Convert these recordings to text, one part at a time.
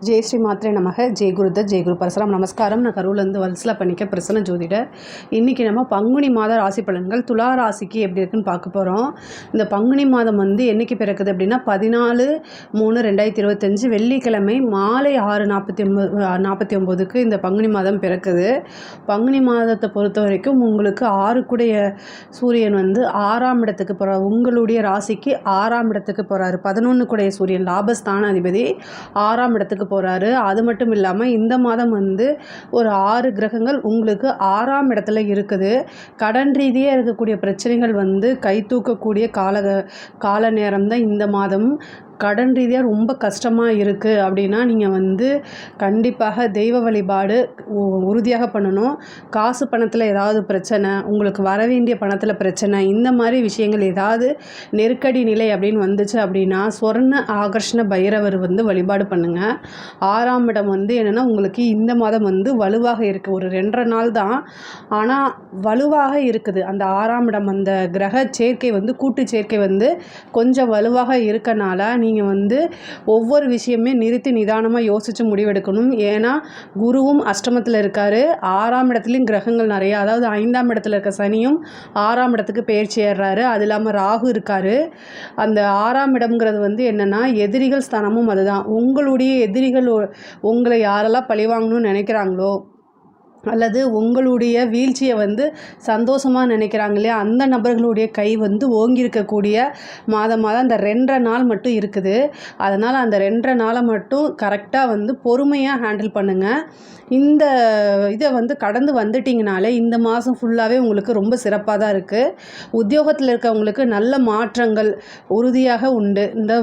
ஜெய் ஸ்ரீ மாத்ரே நமக. ஜெய் குருதத், ஜெய் குரு பரசுராம். நமஸ்காரம். நான் கரூர்லேருந்து வல்சலா பண்ணிக்க பிரசன்ன ஜோதிடர். இன்றைக்கி நம்ம பங்குனி மாத ராசி பலன்கள் துலா ராசிக்கு எப்படி இருக்குன்னு பார்க்க போகிறோம். இந்த பங்குனி மாதம் என்றைக்கு பிறக்குது அப்படின்னா 14/3/2025 வெள்ளிக்கிழமை மாலை 6:49 இந்த பங்குனி மாதம் பிறக்குது. பங்குனி மாதத்தை பொறுத்த வரைக்கும் உங்களுக்கு 6 சூரியன் 6ஆம் இடத்துக்கு போகிறார். உங்களுடைய ராசிக்கு 6ஆம் இடத்துக்கு போகிறாரு. 11 சூரியன் லாபஸ்தான அதிபதி 6ஆம் இடத்துக்கு போகிறாரு. அது மட்டும் இல்லாமல் இந்த மாதம் ஒரு 6 கிரகங்கள் உங்களுக்கு 6ஆம் இடத்துல இருக்குது. கடன் ரீதியாக இருக்கக்கூடிய பிரச்சனைகள் கை தூக்கக்கூடிய கால நேரம் தான் இந்த மாதம். கடன் ரீதியாக ரொம்ப கஷ்டமாக இருக்குது அப்படின்னா நீங்கள் கண்டிப்பாக தெய்வ வழிபாடு உறுதியாக பண்ணணும். காசு பணத்தில் ஏதாவது பிரச்சனை, உங்களுக்கு வர வேண்டிய பணத்தில் பிரச்சனை, இந்த மாதிரி விஷயங்கள் ஏதாவது நெருக்கடி நிலை அப்படின்னு வந்துச்சு அப்படின்னா சொர்ண ஆகர்ஷண பைரவர் வழிபாடு பண்ணுங்கள். 6ஆம் இடம் என்னென்னா உங்களுக்கு இந்த மாதம் வலுவாக இருக்குது. ஒரு 2.5 நாள் தான், ஆனால் வலுவாக இருக்குது. அந்த 6ஆம் இடம் அந்த கிரக சேர்க்கை கூட்டு சேர்க்கை கொஞ்சம் வலுவாக இருக்கனால நீங்கள் ஒவ்வொரு விஷயமே நிறுத்தி நிதானமாக யோசித்து முடிவெடுக்கணும். ஏன்னா குருவும் அஷ்டமத்தில் இருக்கார். 6ஆம் இடத்துலையும் கிரகங்கள் நிறையா, அதாவது 5ஆம் இடத்துல இருக்க சனியும் 6ஆம் இடத்துக்கு பெயர்ச்சி ஏறுறாரு. அது இல்லாமல் ராகு இருக்கார். அந்த 6ஆம் இடம்ங்கிறது என்னென்னா எதிரிகள் ஸ்தானமும் அதுதான். உங்களுடைய எதிரிகள் உங்களை யாரெல்லாம் பழிவாங்கணும்னு நினைக்கிறாங்களோ அல்லது உங்களுடைய வீழ்ச்சியை சந்தோஷமாக நினைக்கிறாங்க இல்லையா, அந்த நபர்களுடைய கை ஓங்கியிருக்கக்கூடிய மாதமாக அந்த 2.5 நாள் மட்டும் இருக்குது. அதனால் அந்த 2.5 நாளை மட்டும் கரெக்டாக பொறுமையாக ஹேண்டில் பண்ணுங்கள். இந்த இதை கடந்து வந்துட்டிங்கனாலே இந்த மாதம் ஃபுல்லாகவே உங்களுக்கு ரொம்ப சிறப்பாக தான் இருக்குது. உத்தியோகத்தில் இருக்கவங்களுக்கு நல்ல மாற்றங்கள் உறுதியாக உண்டு. இந்த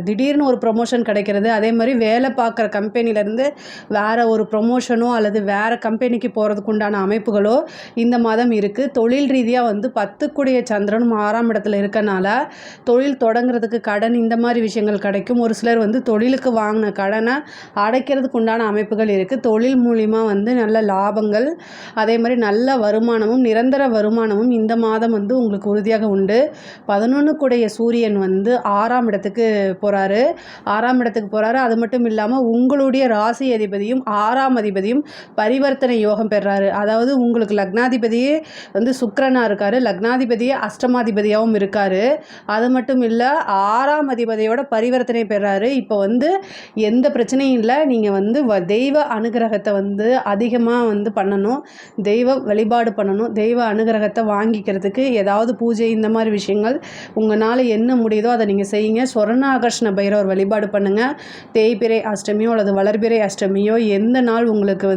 திடீர்னு ஒரு ப்ரொமோஷன் கிடைக்கிறது, அதே மாதிரி வேலை பார்க்குற கம்பெனிலேருந்து வேறு ஒரு ப்ரொமோஷனோ அல்லது வேறு கம்பெனிக்கு போகிறதுக்கு உண்டான அமைப்புகளோ இந்த மாதம் இருக்குது. தொழில் ரீதியாக 10 சந்திரனும் 6ஆம் இடத்துல இருக்கனால தொழில் தொடங்குறதுக்கு கடன் இந்த மாதிரி விஷயங்கள் கிடைக்கும். ஒரு சிலர் தொழிலுக்கு வாங்கின கடனை அடைக்கிறதுக்கு உண்டான அமைப்புகள் இருக்குது. தொழில் மூலிமா நல்ல லாபங்கள், அதே மாதிரி நல்ல வருமானமும் நிரந்தர வருமானமும் இந்த மாதம் உங்களுக்கு உறுதியாக உண்டு. 11 சூரியன் 6ஆம் இடத்துக்கு போகிறாரு. 6ஆம் இடத்துக்கு போகிறாரு. அது மட்டும் இல்லாமல் உங்களுடைய ராசி அதிபதியும் 6ஆம் அதிபதியும் பரிவர்த்தனை யோகம் பெறாரு. அதாவது உங்களுக்கு லக்னாதிபதியே சுக்கிரனாக இருக்கார். லக்னாதிபதியே அஷ்டமாதிபதியாகவும் இருக்கார். அது மட்டும் இல்லை 6ஆம் அதிபதியோட பரிவர்த்தனை பெறாரு. இப்போ எந்த பிரச்சனையும் இல்லை. நீங்கள் தெய்வ அனுகிரகத்தை அதிகமாக பண்ணணும். தெய்வ வழிபாடு பண்ணணும். தெய்வ அனுகிரகத்தை வாங்கிக்கிறதுக்கு ஏதாவது பூஜை இந்த மாதிரி விஷயங்கள் உங்களால் என்ன முடியுதோ அதை நீங்கள் செய்யுங்க. சொர்ணாகர்ஷ்ண பைரவர் வழிபாடு பண்ணுங்கள். தேய்பிறை அஷ்டமியோ அல்லது வளர்பிறை அஷ்டமியோ எந்த நாள் உங்களுக்கு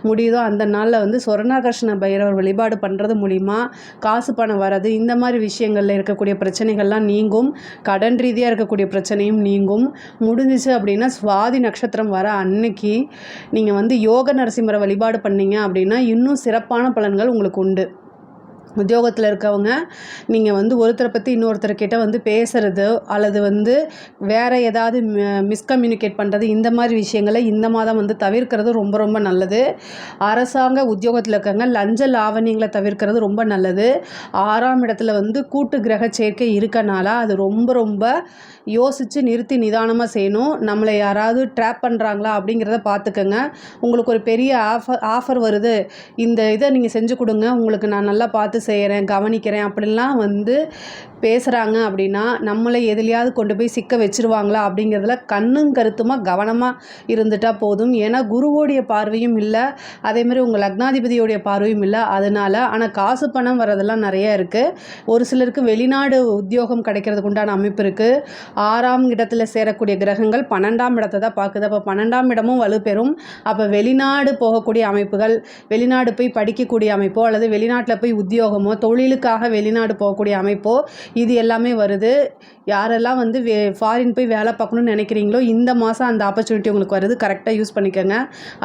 முடியுதோ அந்த நாளில் சொர்ணாகர்ஷ்ண பைரவர் வழிபாடு பண்ணுறது மூலிமா காசு பணம் வர்றது இந்த மாதிரி விஷயங்களில் இருக்கக்கூடிய பிரச்சனைகள்லாம் நீங்கும். கடன் ரீதியாக இருக்கக்கூடிய பிரச்சனையும் நீங்கும். முடிஞ்சிச்சு அப்படின்னா சுவாதி நட்சத்திரம் வர அன்னைக்கு நீங்கள் யோக நரசிம்மரை வழிபாடு பண்ணீங்க அப்படின்னா இன்னும் சிறப்பான பலன்கள் உங்களுக்கு உண்டு. உத்தியோகத்தில் இருக்கவங்க நீங்கள் ஒருத்தரை பற்றி இன்னொருத்தர்கிட்ட பேசுகிறது அல்லது வேறு ஏதாவது மிஸ்கம்யூனிகேட் பண்ணுறது இந்த மாதிரி விஷயங்களை இந்த மாதம் தவிர்க்கிறது ரொம்ப ரொம்ப நல்லது. அரசாங்க உத்தியோகத்தில் இருக்கவங்க லஞ்ச லாவணியங்களை தவிர்க்கிறது ரொம்ப நல்லது. 6ஆம் இடத்துல கூட்டு கிரக சேர்க்கை இருக்கனால அது ரொம்ப ரொம்ப யோசித்து நிறுத்தி நிதானமாக செய்யணும். நம்மளை யாராவது ட்ராப் பண்ணுறாங்களா அப்படிங்கிறத பார்த்துக்கங்க. உங்களுக்கு ஒரு பெரிய ஆஃபர் வருது, இந்த இதை நீங்கள் செஞ்சு கொடுங்க, உங்களுக்கு நான் நல்லா பார்த்து செய்கிறேன் கவனிக்கிறேன் அப்படின்லாம் பேசுகிறாங்க அப்படின்னா நம்மளை எதுலையாவது கொண்டு போய் சிக்க வச்சுருவாங்களா அப்படிங்கிறதுல கண்ணும் கருத்துமாக கவனமாக இருந்துட்டால் போதும். ஏன்னா குருவோடைய பார்வையும் இல்லை, அதேமாதிரி உங்கள் லக்னாதிபதியோடைய பார்வையும் இல்லை. அதனால் ஆனால் காசு பணம் வரதெல்லாம் நிறைய இருக்குது. ஒரு சிலருக்கு வெளிநாடு உத்தியோகம் கிடைக்கிறதுக்கு உண்டான அமைப்பு இருக்குது. 6ஆம் இடத்துல சேரக்கூடிய கிரகங்கள் 12ஆம் இடத்தை தான் பார்க்குது. அப்போ 12ஆம் இடமும் வலுப்பெறும். அப்போ வெளிநாடு போகக்கூடிய அமைப்புகள், வெளிநாடு போய் படிக்கக்கூடிய அமைப்போ அல்லது வெளிநாட்டில் போய் உத்தியோகமோ தொழிலுக்காக வெளிநாடு போகக்கூடிய அமைப்போ இது எல்லாமே வருது. யாரெல்லாம் ஃபாரின் போய் வேலை பார்க்கணுன்னு நினைக்கிறீங்களோ இந்த மாதம் அந்த ஆப்பர்ச்சுனிட்டி உங்களுக்கு வருது. கரெக்டாக யூஸ் பண்ணிக்கோங்க.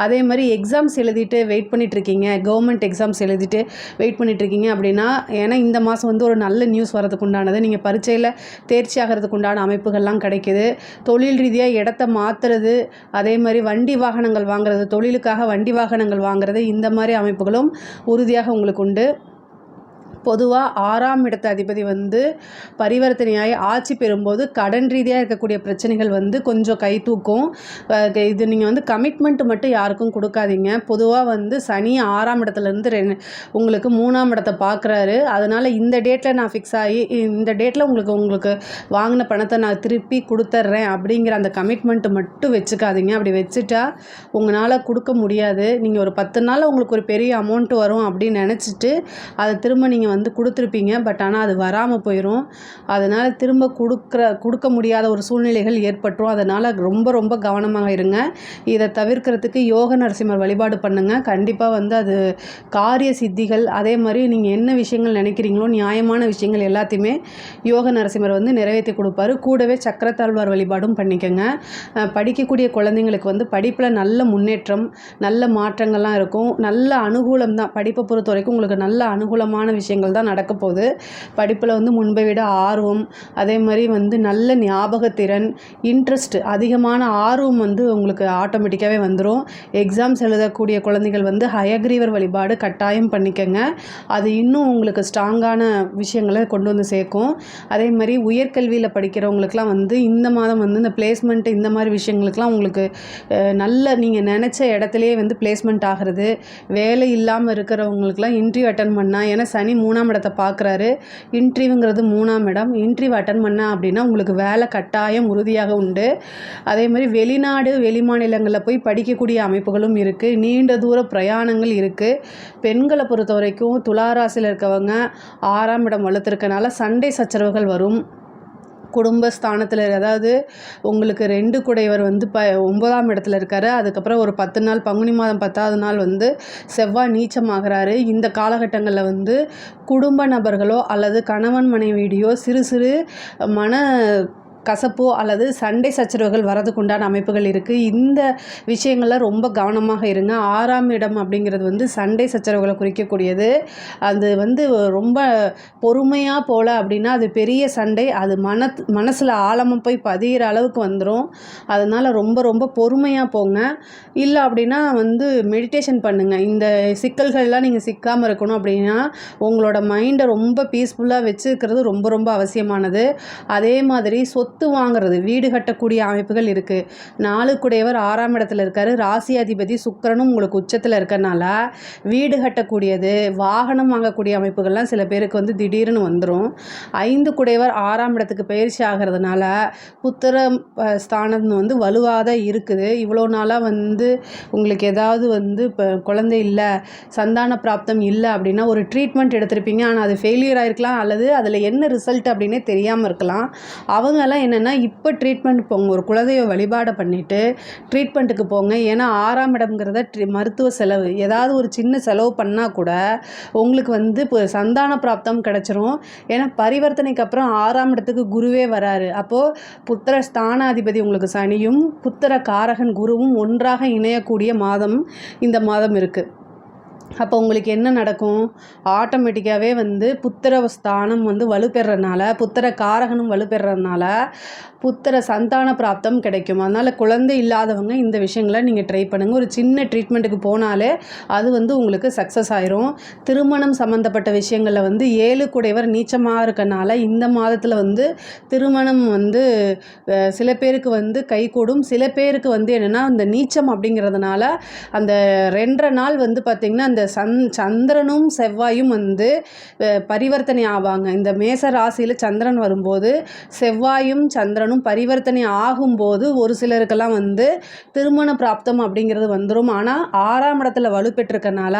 அதே மாதிரி எக்ஸாம்ஸ் எழுதிட்டு வெயிட் பண்ணிகிட்ருக்கீங்க, கவர்மெண்ட் எக்ஸாம்ஸ் எழுதிட்டு வெயிட் பண்ணிகிட்ருக்கீங்க அப்படின்னா, ஏன்னா இந்த மாதம் ஒரு நல்ல நியூஸ் வரதுக்கு உண்டானது. நீங்கள் பரீட்சையில் தேர்ச்சி ஆகிறதுக்கு உண்டான அமைப்புகள்லாம் கிடைக்கிது. தொழில் ரீதியாக இடத்த மாற்றுறது, அதே மாதிரி வண்டி வாகனங்கள் வாங்குறது, தொழிலுக்காக வண்டி வாகனங்கள் வாங்குறது இந்த மாதிரி அமைப்புகளும் உறுதியாக உங்களுக்கு உண்டு. பொதுவாக 6ஆம் இடத்து அதிபதி வந்து பரிவர்த்தனையாகி ஆட்சி பெறும்போது கடன் ரீதியாக இருக்கக்கூடிய பிரச்சனைகள் வந்து கொஞ்சம் கை தூக்கும். இது நீங்கள் வந்து கமிட்மெண்ட் மட்டும் யாருக்கும் கொடுக்காதீங்க. பொதுவாக வந்து சனி 6ஆம் இடத்துலேருந்து உங்களுக்கு 3ஆம் இடத்தை பார்க்குறாரு. அதனால் இந்த டேட்டில் நான் ஃபிக்ஸ் ஆகி இந்த டேட்டில் உங்களுக்கு வாங்கின பணத்தை நான் திருப்பி கொடுத்துட்றேன் அப்படிங்கிற அந்த கமிட்மெண்ட்டு மட்டும் வச்சுக்காதீங்க. அப்படி வச்சுட்டா உங்களால் கொடுக்க முடியாது. நீங்கள் ஒரு 10 நாளில் உங்களுக்கு ஒரு பெரிய அமௌண்ட் வரும் அப்படின்னு நினச்சிட்டு அதை திரும்ப நீங்கள் வந்து கொடுத்துருப்பீங்க. பட் ஆனால் அது வராமல் போயிடும். அதனால் திரும்ப கொடுக்க முடியாத ஒரு சூழ்நிலைகள் ஏற்பட்டுரும். அதனால் ரொம்ப ரொம்ப கவனமாக இருங்க. இதை தவிர்க்கிறதுக்கு யோக நரசிம்மர் வழிபாடு பண்ணுங்கள். கண்டிப்பாக வந்து அது காரிய சித்திகள், அதே மாதிரி நீங்கள் என்ன விஷயங்கள் நினைக்கிறீங்களோ நியாயமான விஷயங்கள் எல்லாத்தையுமே யோக நரசிம்மர் வந்து நிறைவேற்றி கொடுப்பாரு. கூடவே சக்கரத்தாழ்வார் வழிபாடும் பண்ணிக்கோங்க. படிக்கக்கூடிய குழந்தைங்களுக்கு வந்து படிப்பில் நல்ல முன்னேற்றம், நல்ல மாற்றங்கள்லாம் இருக்கும். நல்ல அனுகூலம் தான். படிப்பை பொறுத்த வரைக்கும் உங்களுக்கு நல்ல அனுகூலமான விஷயங்கள் தான் நடக்க போகுது. படிப்பில் வந்து முன்பை விட ஆர்வம், அதே மாதிரி வந்து நல்ல ஞாபகத்திறன், இன்ட்ரெஸ்ட், அதிகமான ஆர்வம் வந்து உங்களுக்கு ஆட்டோமேட்டிக்காகவே வந்துடும். எக்ஸாம்ஸ் எழுதக்கூடிய குழந்தைகள் வந்து ஹயக்ரீவர் வழிபாடு கட்டாயம் பண்ணிக்கங்க. அது இன்னும் உங்களுக்கு ஸ்ட்ராங்கான விஷயங்களை கொண்டு வந்து சேர்க்கும். அதே மாதிரி உயர்கல்வியில் படிக்கிறவங்களுக்குலாம் வந்து இந்த மாதம் வந்து இந்த பிளேஸ்மெண்ட் இந்த மாதிரி விஷயங்களுக்கெலாம் உங்களுக்கு நல்ல நீங்கள் நினச்ச இடத்துலையே வந்து பிளேஸ்மெண்ட் ஆகிறது. வேலை இல்லாமல் இருக்கிறவங்களுக்குலாம் இன்டர்வியூ அட்டன் பண்ணால், ஏன்னா சனி 3ஆம் இடத்தை பார்க்குறாரு. இன்டர்வியூங்கிறது 3ஆம் இடம். இன்டர்வியூ அட்டன் பண்ணால் அப்படின்னா உங்களுக்கு வேலை கட்டாயம் உறுதியாக உண்டு. அதே மாதிரி வெளிநாடு வெளிமாநிலங்களில் போய் படிக்கக்கூடிய அமைப்புகளும் இருக்குது. நீண்ட தூர பிரயாணங்கள் இருக்குது. பெண்களை பொறுத்த வரைக்கும் துளாராசியில் இருக்கவங்க 6ஆம் இடம் வலுத்திருக்கனால சண்டை சச்சரவுகள் வரும். குடும்பஸ்தானத்தில், அதாவது உங்களுக்கு 2 குடையவர் வந்து 9ஆம் இடத்துல இருக்கார். அதுக்கப்புறம் ஒரு 10 நாள் பங்குனி மாதம் 10ஆவது நாள் வந்து செவ்வாய் நீச்சமாகிறாரு. இந்த காலகட்டங்களில் வந்து குடும்ப நபர்களோ அல்லது கணவன் மனைவியோ சிறு சிறு மன கசப்போ அல்லது சண்டை சச்சரவுகள் வரதுக்கு உண்டான அமைப்புகள் இருக்குது. இந்த விஷயங்கள்ல ரொம்ப கவனமாக இருங்க. 6ஆம் இடம் அப்படிங்கிறது வந்து சண்டை சச்சரவுகளை குறிக்கக்கூடியது. அது வந்து ரொம்ப பொறுமையாக போல அப்படின்னா அது பெரிய சண்டை, அது மனசில் ஆழமாக போய் பதிகிற அளவுக்கு வந்துடும். அதனால் ரொம்ப ரொம்ப பொறுமையாக போங்க. இல்லை அப்படின்னா வந்து மெடிடேஷன் பண்ணுங்கள். இந்த சிக்கல்கள்லாம் நீங்கள் சிக்காமல் இருக்கணும் அப்படின்னா உங்களோட மைண்டை ரொம்ப பீஸ்ஃபுல்லாக வச்சுக்கிறது ரொம்ப ரொம்ப அவசியமானது. அதே மாதிரி சொத்து வாங்குறது, வீடு கட்டக்கூடிய அமைப்புகள் இருக்குது. 4 குடையவர் 6ஆம் இடத்துல இருக்காரு. ராசி அதிபதி சுக்கிரனும் உங்களுக்கு உச்சத்தில் இருக்கறனால வீடு கட்டக்கூடியது, வாகனம் வாங்கக்கூடிய அமைப்புகள்லாம் சில பேருக்கு வந்து திடீர்னு வந்துடும். 5 குடையவர் 6ஆம் இடத்துக்கு பயிற்சி ஆகிறதுனால புத்திர ஸ்தானம் வந்து வலுவாக தான் இருக்குது. இவ்வளோ நாளாக வந்து உங்களுக்கு ஏதாவது வந்து இப்போ குழந்தை இல்லை, சந்தான பிராப்தம் இல்லை அப்படின்னா ஒரு ட்ரீட்மெண்ட் எடுத்திருப்பீங்க. ஆனால் அது ஃபெயிலியர் ஆகிருக்கலாம், அல்லது அதில் என்ன ரிசல்ட் அப்படின்னே தெரியாமல் இருக்கலாம். அவங்கெல்லாம் என்னென்னா இப்போ ட்ரீட்மெண்ட் போங்க. ஒரு குலதெய்வ வழிபாடை பண்ணிவிட்டு ட்ரீட்மெண்ட்டுக்கு போங்க. ஏன்னா 6ஆம் இடம்ங்கிறத மருத்துவ செலவு, ஏதாவது ஒரு சின்ன செலவு பண்ணால் கூட உங்களுக்கு வந்து இப்போ சந்தான பிராப்தம் கிடச்சிரும். ஏன்னா பரிவர்த்தனைக்கு அப்புறம் 6ஆம் இடத்துக்கு குருவே வராரு. அப்போது புத்திர ஸ்தானாதிபதி உங்களுக்கு சனியும் புத்திர காரகன் குருவும் ஒன்றாக இணையக்கூடிய மாதம் இந்த மாதம் இருக்குது. அப்போ உங்களுக்கு என்ன நடக்கும்? ஆட்டோமேட்டிக்காகவே வந்து புத்திர ஸ்தானம் வந்து வலுப்பெறனால, புத்திர காரகனும் வலுப்பெறனால புத்திர சந்தான பிராப்தம் கிடைக்கும். அதனால் குழந்தை இல்லாதவங்க இந்த விஷயங்களை நீங்கள் ட்ரை பண்ணுங்கள். ஒரு சின்ன ட்ரீட்மெண்ட்டுக்கு போனாலே அது வந்து உங்களுக்கு சக்ஸஸ் ஆயிரும். திருமணம் சம்மந்தப்பட்ட விஷயங்களில் வந்து 7 குடையவர் நீச்சமாக இருக்கனால இந்த மாதத்தில் வந்து திருமணம் வந்து சில பேருக்கு வந்து கைகூடும். சில பேருக்கு வந்து என்னென்னா இந்த நீச்சம் அப்படிங்கிறதுனால அந்த 2.5 நாள் வந்து பார்த்திங்கன்னா அந்த சந்திரனும் செவ்வாயும் வந்து பரிவர்த்தனை ஆவாங்க. இந்த மேச ராசியில் சந்திரன் வரும்போது செவ்வாயும் சந்திரனும் பரிவர்த்தனை ஆகும்போது ஒரு சிலருக்கெல்லாம் வந்து திருமண பிராப்தம் அப்படிங்கிறது வந்துடும். ஆனால் 6ஆம் இடத்துல வலுப்பெற்றிருக்கனால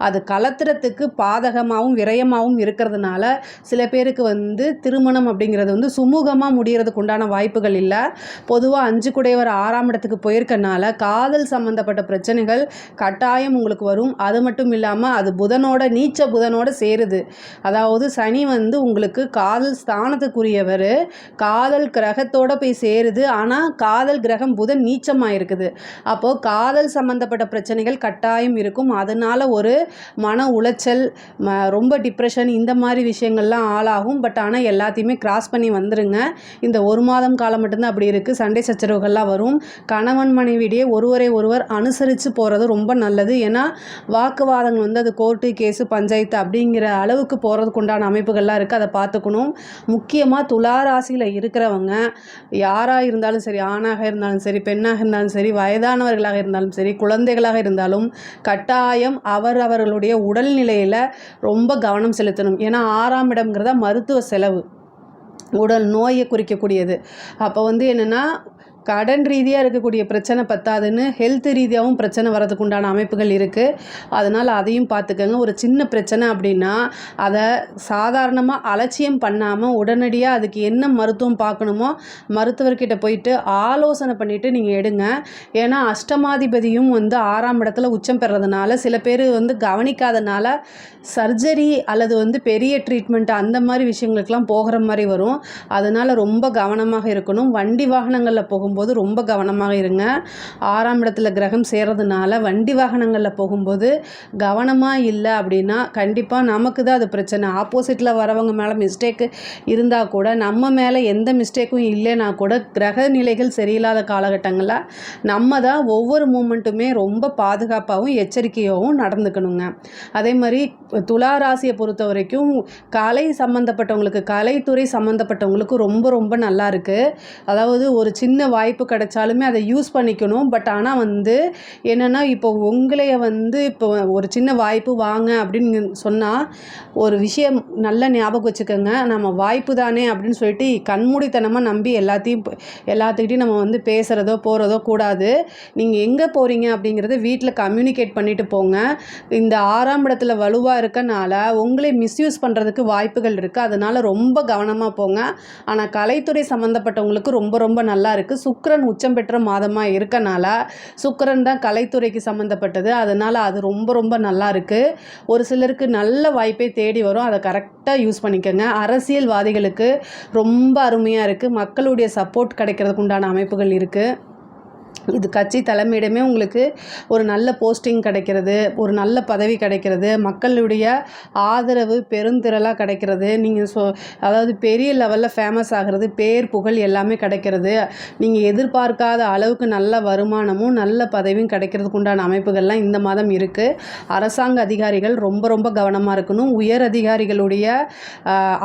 அது கலத்திரத்துக்கு பாதகமாகவும் விரயமாகவும் இருக்கிறதுனால சில பேருக்கு வந்து திருமணம் அப்படிங்கிறது வந்து சுமூகமாக முடிகிறதுக்கு உண்டான வாய்ப்புகள் இல்லை. பொதுவாக 5 குடையவர் 6ஆம் இடத்துக்கு போயிருக்கனால காதல் சம்மந்தப்பட்ட பிரச்சனைகள் கட்டாயம் உங்களுக்கு வரும். அது மட்டும் இல்லாமல் அது புதனோட நீச்ச புதனோட சேருது. அதாவது சனி வந்து உங்களுக்கு காதல் ஸ்தானத்துக்குரியவர், காதல் கிரகத்தோட போய் சேருது. ஆனால் காதல் கிரகம் புதன் நீச்சமாக இருக்குது. அப்போது காதல் சம்மந்தப்பட்ட பிரச்சனைகள் கட்டாயம் இருக்கும். அதனால் ஒரு மன உளைச்சல், ரொம்ப டிப்ரெஷன், இந்த மாதிரி விஷயங்கள்லாம் ஆளாகும். பட் ஆனால் எல்லாத்தையுமே கிராஸ் பண்ணி வந்துருங்க. இந்த 1 மாதம் காலம் மட்டும்தான் அப்படி இருக்குது. சண்டை சச்சரவுகள்லாம் வரும். கணவன் மனைவியிடையே ஒருவரை ஒருவர் அனுசரித்து போகிறது ரொம்ப நல்லது. ஏன்னா வாக்குவாதம் விவாதங்கள் வந்து அது கோர்ட்டு கேஸு பஞ்சாயத்து அப்படிங்கிற அளவுக்கு போகிறதுக்கு உண்டான அமைப்புகள்லாம் இருக்குது. அதை பார்த்துக்கணும். முக்கியமாக துலா ராசியில் இருக்கிறவங்க யாராக இருந்தாலும் சரி, ஆணாக இருந்தாலும் சரி, பெண்ணாக இருந்தாலும் சரி, வயதானவர்களாக இருந்தாலும் சரி, குழந்தைகளாக இருந்தாலும் கட்டாயம் அவர்களுடைய உடல்நிலையில் ரொம்ப கவனம் செலுத்தணும். ஏன்னா 6ஆம் இடம்ங்கிறத மருத்துவ செலவு, உடல் நோயை குறிக்கக்கூடியது. அப்போ வந்து என்னென்னா கடன் ரீதியாக இருக்கக்கூடிய பிரச்சனை பத்தாதுன்னு ஹெல்த் ரீதியாகவும் பிரச்சனை வரதுக்கு உண்டான அமைப்புகள் இருக்குது. அதனால் அதையும் பார்த்துக்கங்க. ஒரு சின்ன பிரச்சனை அப்படின்னா அதை சாதாரணமாக அலட்சியம் பண்ணாமல் உடனடியாக அதுக்கு என்ன மருத்துவம் பார்க்கணுமோ மருத்துவர்கிட்ட போயிட்டு ஆலோசனை பண்ணிவிட்டு நீங்கள் எடுங்க. ஏன்னா அஷ்டமாதிபதியும் வந்து 6ஆம் இடத்துல உச்சம் பெறதுனால சில பேர் வந்து கவனிக்காதனால சர்ஜரி அல்லது வந்து பெரிய ட்ரீட்மெண்ட் அந்த மாதிரி விஷயங்களுக்கெல்லாம் போகிற மாதிரி வரும். அதனால் ரொம்ப கவனமாக இருக்கணும். வண்டி வாகனங்களில் போகும்போது ரொம்ப கவனமாக இருங்க. 6ஆம் இடத்துல கிரகம் சேர்றதுனால வண்டி வாகனங்களில் போகும்போது கவனமாக இல்லை அப்படின்னா கண்டிப்பாக நமக்கு தான் அது பிரச்சனை. ஆப்போசிட்டில் வரவங்க மேலே மிஸ்டேக்கு இருந்தால் கூட நம்ம மேலே எந்த மிஸ்டேக்கும் இல்லைன்னா கூட கிரக நிலைகள் சரியில்லாத காலகட்டங்களில் நம்ம தான் ஒவ்வொரு மூமெண்ட்டுமே ரொம்ப பாதுகாப்பாகவும் எச்சரிக்கையாகவும் நடந்துக்கணுங்க. அதே மாதிரி துலா ராசியை பொறுத்த வரைக்கும் கலை சம்மந்தப்பட்டவங்களுக்கு, கலைத்துறை சம்மந்தப்பட்டவங்களுக்கு ரொம்ப ரொம்ப நல்லா இருக்குது. அதாவது ஒரு சின்ன வாய்ப்பு கிடைச்சாலுமே அதை யூஸ் பண்ணிக்கணும். பட் ஆனால் வந்து என்னென்னா இப்போ உங்களைய வந்து இப்போ ஒரு சின்ன வாய்ப்பு வாங்க அப்படின்னு சொன்னால் ஒரு விஷயம் நல்லா ஞாபகம் வச்சுக்கோங்க. நம்ம வாய்ப்பு தானே அப்படின்னு சொல்லிட்டு கண்மூடித்தனமாக நம்பி எல்லாத்துக்கிட்டையும் நம்ம வந்து பேசுகிறதோ போகிறதோ கூடாது. நீங்கள் எங்கே போகிறீங்க அப்படிங்கிறத வீட்டில் கம்யூனிகேட் பண்ணிவிட்டு போங்க. இந்த 6ஆம் இடத்துல வலுவாக இருக்கனால உங்களை மிஸ்யூஸ் பண்ணுறதுக்கு வாய்ப்புகள் இருக்குது. அதனால் ரொம்ப கவனமாக போங்க. ஆனால் கலைத்துறை சம்மந்தப்பட்டவங்களுக்கு ரொம்ப ரொம்ப நல்லா இருக்குது. சுக்கிரன் உச்சம் பெற்ற மாதமாக இருக்கனால சுக்கிரன் தான் கலைத்துறைக்கு சம்மந்தப்பட்டது. அதனால் அது ரொம்ப ரொம்ப நல்லா இருக்குது. ஒரு சிலருக்கு நல்ல வாய்ப்பை தேடி வரும். அதை கரெக்டாக யூஸ் பண்ணிக்கோங்க. அரசியல்வாதிகளுக்கு ரொம்ப அருமையாக இருக்குது. மக்களுடைய சப்போர்ட் கிடைக்கிறதுக்கு உண்டான அமைப்புகள் இருக்குது. இது கட்சி தலைமையிடமே உங்களுக்கு ஒரு நல்ல போஸ்டிங் கிடைக்கிறது, ஒரு நல்ல பதவி கிடைக்கிறது, மக்களுடைய ஆதரவு பெருந்திரளாக கிடைக்கிறது, நீங்கள் அதாவது பெரிய லெவலில் ஃபேமஸ் ஆகிறது, பேர் புகழ் எல்லாமே கிடைக்கிறது. நீங்கள் எதிர்பார்க்காத அளவுக்கு நல்ல வருமானமும் நல்ல பதவியும் கிடைக்கிறதுக்கு உண்டான அமைப்புகள்லாம் இந்த மாதம் இருக்குது. அரசாங்க அதிகாரிகள் ரொம்ப ரொம்ப கவனமாக இருக்கணும். உயர் அதிகாரிகளுடைய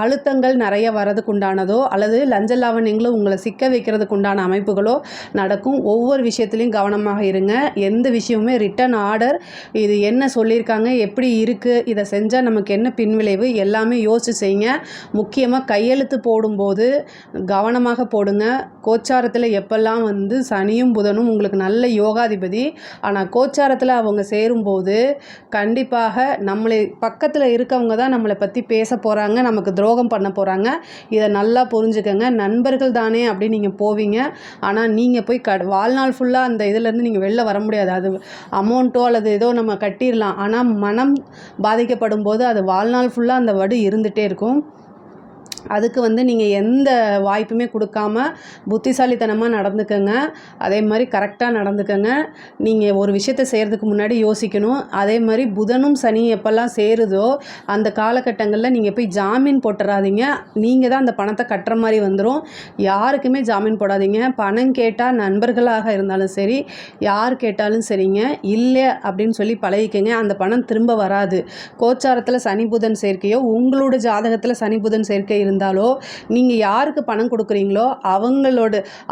அழுத்தங்கள் நிறைய வரதுக்கு உண்டானதோ அல்லது லஞ்ச லாவண்யங்களும் உங்களை சிக்க வைக்கிறதுக்கு உண்டான அமைப்புகளோ நடக்கும். ஒவ்வொரு விஷயத்துலையும் கவனமாக இருங்க. எந்த விஷயமுமே ரிட்டன் ஆர்டர், இது என்ன சொல்லியிருக்காங்க, எப்படி இருக்குது, இதை செஞ்சால் நமக்கு என்ன பின்விளைவு எல்லாமே யோசிச்சு செய்யுங்க. முக்கியமாக கையெழுத்து போடும்போது கவனமாக போடுங்க. கோச்சாரத்தில் எப்பெல்லாம் வந்து சனியும் புதனும் உங்களுக்கு நல்ல யோகாதிபதி, ஆனால் கோச்சாரத்தில் அவங்க சேரும்போது கண்டிப்பாக நம்மளை பக்கத்தில் இருக்கவங்க தான் நம்மளை பற்றி பேச போகிறாங்க, நமக்கு துரோகம் பண்ண போகிறாங்க. இதை நல்லா புரிஞ்சுக்கங்க. நண்பர்கள் தானே அப்படின்னு நீங்கள் போவீங்க. ஆனால் நீங்கள் போய் வாழ்நாள் ஃபுல்லாக அந்த இதிலேருந்து நீங்கள் வெளில வர முடியாது. அது அமௌண்ட்டோ அல்லது ஏதோ நம்ம கட்டிடலாம். ஆனால் மனம் பாதிக்கப்படும் போது அது வாழ்நாள் ஃபுல்லாக அந்த வடு இருந்துகிட்டே இருக்கும். அதுக்கு வந்து நீங்கள் எந்த வாய்ப்புமே கொடுக்காம புத்திசாலித்தனமாக நடந்துக்கங்க. அதே மாதிரி கரெக்டாக நடந்துக்கங்க. நீங்கள் ஒரு விஷயத்தை செய்கிறதுக்கு முன்னாடி யோசிக்கணும். அதே மாதிரி புதனும் சனி எப்போல்லாம் சேருதோ அந்த காலகட்டங்களில் நீங்கள் போய் ஜாமீன் போட்டுறாதீங்க. நீங்கள் தான் அந்த பணத்தை கட்டுற மாதிரி வந்துடும். யாருக்குமே ஜாமீன் போடாதீங்க. பணம் கேட்டால் நண்பர்களாக இருந்தாலும் சரி, யார் கேட்டாலும் சரிங்க, இல்லை அப்படின்னு சொல்லி பழகிக்கங்க. அந்த பணம் திரும்ப வராது. கோச்சாரத்தில் சனி புதன் சேர்க்கையோ உங்களோட ஜாதகத்தில் சனி புதன் சேர்க்கை இருந்தாலோ நீங்கள் யாருக்கு பணம் கொடுக்குறீங்களோ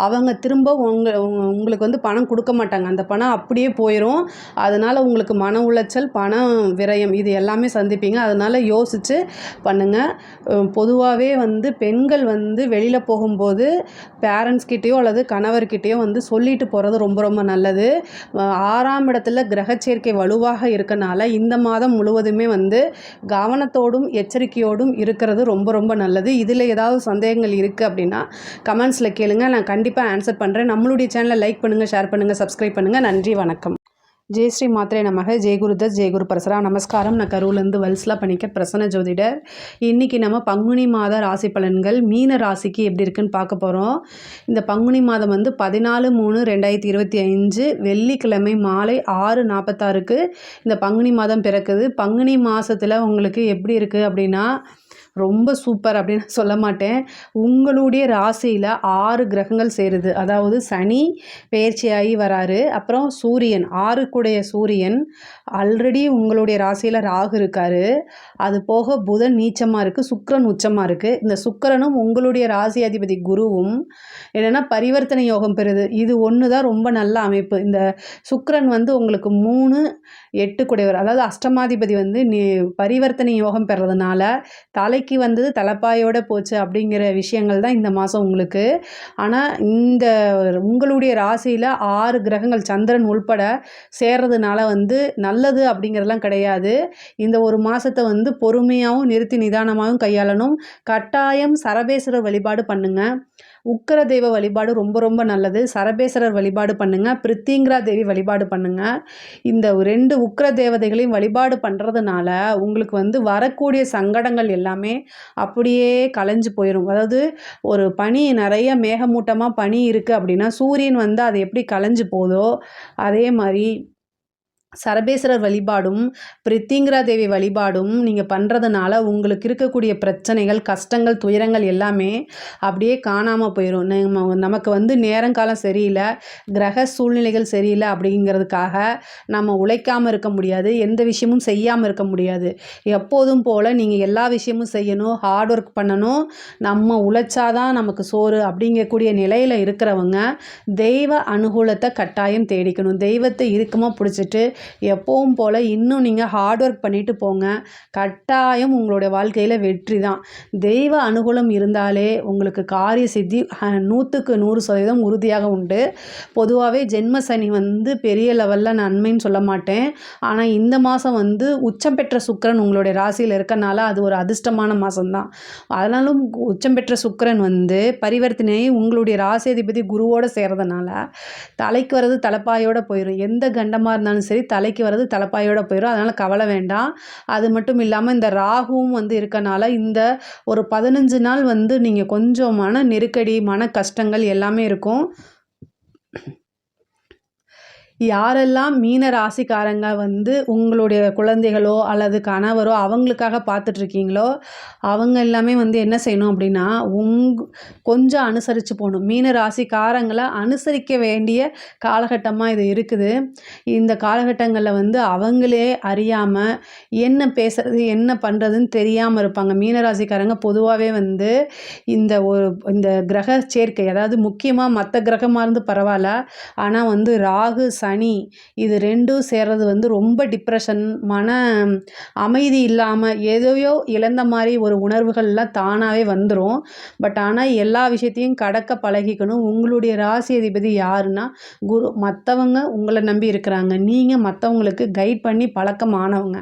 அவங்க திரும்ப உங்களுக்கு வந்து பணம் கொடுக்க மாட்டாங்க. அந்த பணம் அப்படியே போயிடும். அதனால் உங்களுக்கு மன உளைச்சல், பணம் விரயம் இது எல்லாமே சந்திப்பீங்க. அதனால் யோசித்து பண்ணுங்கள். பொதுவாகவே வந்து பெண்கள் வந்து வெளியில் போகும்போது பேரண்ட்ஸ்கிட்டேயோ அல்லது கணவர்கிட்டேயோ வந்து சொல்லிட்டு போகிறது ரொம்ப ரொம்ப நல்லது. 6ஆம் இடத்துல கிரகச்சேர்க்கை வலுவாக இருக்கனால இந்த மாதம் முழுவதுமே வந்து கவனத்தோடும் எச்சரிக்கையோடும் இருக்கிறது ரொம்ப ரொம்ப நல்லது. இதில் ஏதாவது சந்தேகங்கள் இருக்குது அப்படின்னா கமெண்ட்ஸில் கேளுங்க. நான் கண்டிப்பாக ஆன்சர் பண்ணுறேன். நம்மளுடைய சேனலை லைக் பண்ணுங்கள், ஷேர் பண்ணுங்கள், சப்ஸ்கிரைப் பண்ணுங்கள். நன்றி, வணக்கம். ஜெய் ஸ்ரீ மாத்ரே நமக. ஜெயகுருதத் ஜெயகுரு பரசரா. நமஸ்காரம். நான் கரூர்லேருந்து வல்சலா பண்ணிக்க பிரசன்ன ஜோதிடர். இன்றைக்கி நம்ம பங்குனி மாத ராசி பலன்கள் மீன ராசிக்கு எப்படி இருக்குன்னு பார்க்க போகிறோம். இந்த பங்குனி மாதம் வந்து 14/3/2025 வெள்ளிக்கிழமை மாலை 6:46க்கு இந்த பங்குனி மாதம் பிறக்குது. பங்குனி மாதத்தில் உங்களுக்கு எப்படி இருக்குது அப்படின்னா ரொம்ப சூப்பர் அப்படின்னு சொல்ல மாட்டேன். உங்களுடைய ராசியில் 6 கிரகங்கள் சேருது. அதாவது சனி பெயர்ச்சியாகி வராரு. அப்புறம் சூரியன் 6 கூடைய சூரியன் ஆல்ரெடி உங்களுடைய ராசியில் ராகு இருக்காரு. அது போக புதன் நீச்சமாக இருக்குது, சுக்கிரன் உச்சமாக இருக்குது. இந்த சுக்கிரனும் உங்களுடைய ராசி அதிபதி குருவும் என்னென்னா பரிவர்த்தனை யோகம் பெறுது. இது ஒன்று தான் ரொம்ப நல்ல அமைப்பு. இந்த சுக்கிரன் வந்து உங்களுக்கு 3, 8 கூடையவர், அதாவது அஷ்டமாதிபதி வந்து பரிவர்த்தனை யோகம் பெறதுனால தலைக்கு வந்தது தலைப்பாயோட போச்சு அப்படிங்கிற விஷயங்கள் தான் இந்த மாதம் உங்களுக்கு. ஆனால் இந்த உங்களுடைய ராசியில் 6 கிரகங்கள் சந்திரன் உள்பட சேர்றதுனால வந்து நல்லது அப்படிங்கிறதுலாம் கிடையாது. இந்த ஒரு மாதத்தை வந்து பொறுமையாகவும் நிறுத்தி நிதானமாகவும் கையாளணும். கட்டாயம் சரபேஸ்வரர் வழிபாடு பண்ணுங்கள். உக்கிர தெய்வ வழிபாடு ரொம்ப ரொம்ப நல்லது. சரபேஸ்வரர் வழிபாடு பண்ணுங்கள். பிரித்திங்கிரா தேவி வழிபாடு பண்ணுங்கள். இந்த 2 உக்கிர தேவதைகளையும் வழிபாடு பண்ணுறதுனால உங்களுக்கு வந்து வரக்கூடிய சங்கடங்கள் எல்லாமே அப்படியே கலைஞ்சு போயிடும். அதாவது ஒரு பனி நிறைய மேகமூட்டமாக பனி இருக்குது அப்படின்னா சூரியன் வந்து அது எப்படி கலைஞ்சு போதோ அதே மாதிரி சரபேஸ்வரர் வழிபாடும் பிரித்திங்கிரா தேவி வழிபாடும் நீங்கள் பண்ணுறதுனால உங்களுக்கு இருக்கக்கூடிய பிரச்சனைகள், கஷ்டங்கள், துயரங்கள் எல்லாமே அப்படியே காணாமல் போயிடும். நமக்கு வந்து நேரங்காலம் சரியில்லை, கிரக சூழ்நிலைகள் சரியில்லை அப்படிங்கிறதுக்காக நம்ம உழைக்காமல் இருக்க முடியாது, எந்த விஷயமும் செய்யாமல் இருக்க முடியாது. எப்போதும் போல் நீங்கள் எல்லா விஷயமும் செய்யணும், ஹார்ட் ஒர்க் பண்ணணும். நம்ம உழைச்சாதான் நமக்கு சோறு அப்படிங்கக்கூடிய நிலையில் இருக்கிறவங்க தெய்வ அனுகூலத்தை கட்டாயம் தேடிக்கணும். தெய்வத்தை இறுக்கமாக பிடிச்சிட்டு எப்பவும் போல் இன்னும் நீங்கள் ஹார்ட் ஒர்க் பண்ணிட்டு போங்க. கட்டாயம் உங்களுடைய வாழ்க்கையில் வெற்றி தான். தெய்வ அனுகூலம் இருந்தாலே உங்களுக்கு காரிய சித்தி 100க்கு 100% உறுதியாக உண்டு. பொதுவாகவே ஜென்ம சனி வந்து பெரிய லெவலில் நன்மைன்னு சொல்ல மாட்டேன். ஆனால் இந்த மாதம் வந்து உச்சம் பெற்ற சுக்கிரன் உங்களுடைய ராசியில் இருக்கனால அது ஒரு அதிர்ஷ்டமான மாதம்தான். அதனாலும் உச்சம் பெற்ற சுக்கிரன் வந்து பரிவர்த்தனை உங்களுடைய ராசி அதிபதி குருவோடு சேர்றதுனால தலைக்கு வர்றது தலைப்பாயோடு போயிடும். எந்த கண்டமாக இருந்தாலும் சரி தலைக்கு வர்றது தலைப்பாயோட போயிடும். அதனால் கவலை வேண்டாம். அது மட்டும் இல்லாமல் இந்த ராகுவும் வந்து இருக்கனால இந்த ஒரு 15 நாள் வந்து நீங்கள் கொஞ்சம் மன நெருக்கடி, மன கஷ்டங்கள் எல்லாமே இருக்கும். யாரெல்லாம் மீன ராசிக்காரங்க வந்து உங்களுடைய குழந்தைகளோ அல்லது கணவரோ அவங்களுக்காக பார்த்துட்ருக்கீங்களோ அவங்க எல்லாமே வந்து என்ன செய்யணும் அப்படின்னா கொஞ்சம் அனுசரித்து போகணும். மீன ராசிக்காரங்களை அனுசரிக்க வேண்டிய காலகட்டமாக இது இருக்குது. இந்த காலகட்டங்களில் வந்து அவங்களே அறியாமல் என்ன பேசுறது என்ன பண்ணுறதுன்னு தெரியாமல் இருப்பாங்க. மீன ராசிக்காரங்க பொதுவாகவே வந்து இந்த கிரக சேர்க்கை, அதாவது முக்கியமாக மற்ற கிரகமாக இருந்து பரவாயில்ல, ஆனால் வந்து ராகு சனி இது 2ம் சேர்றது வந்து ரொம்ப டிப்ரெஷன், மன அமைதி இல்லாமல் எதையோ இழந்த மாதிரி ஒரு உணர்வுகள்லாம் தானாகவே வந்துடும். பட் ஆனால் எல்லா விஷயத்தையும் கடக்க பழகிக்கணும். உங்களுடைய ராசி அதிபதி யாருன்னா குரு. மற்றவங்க உங்களை நம்பி இருக்கிறாங்க, நீங்கள் மற்றவங்களுக்கு கைட் பண்ணி பழக்கமானவங்க,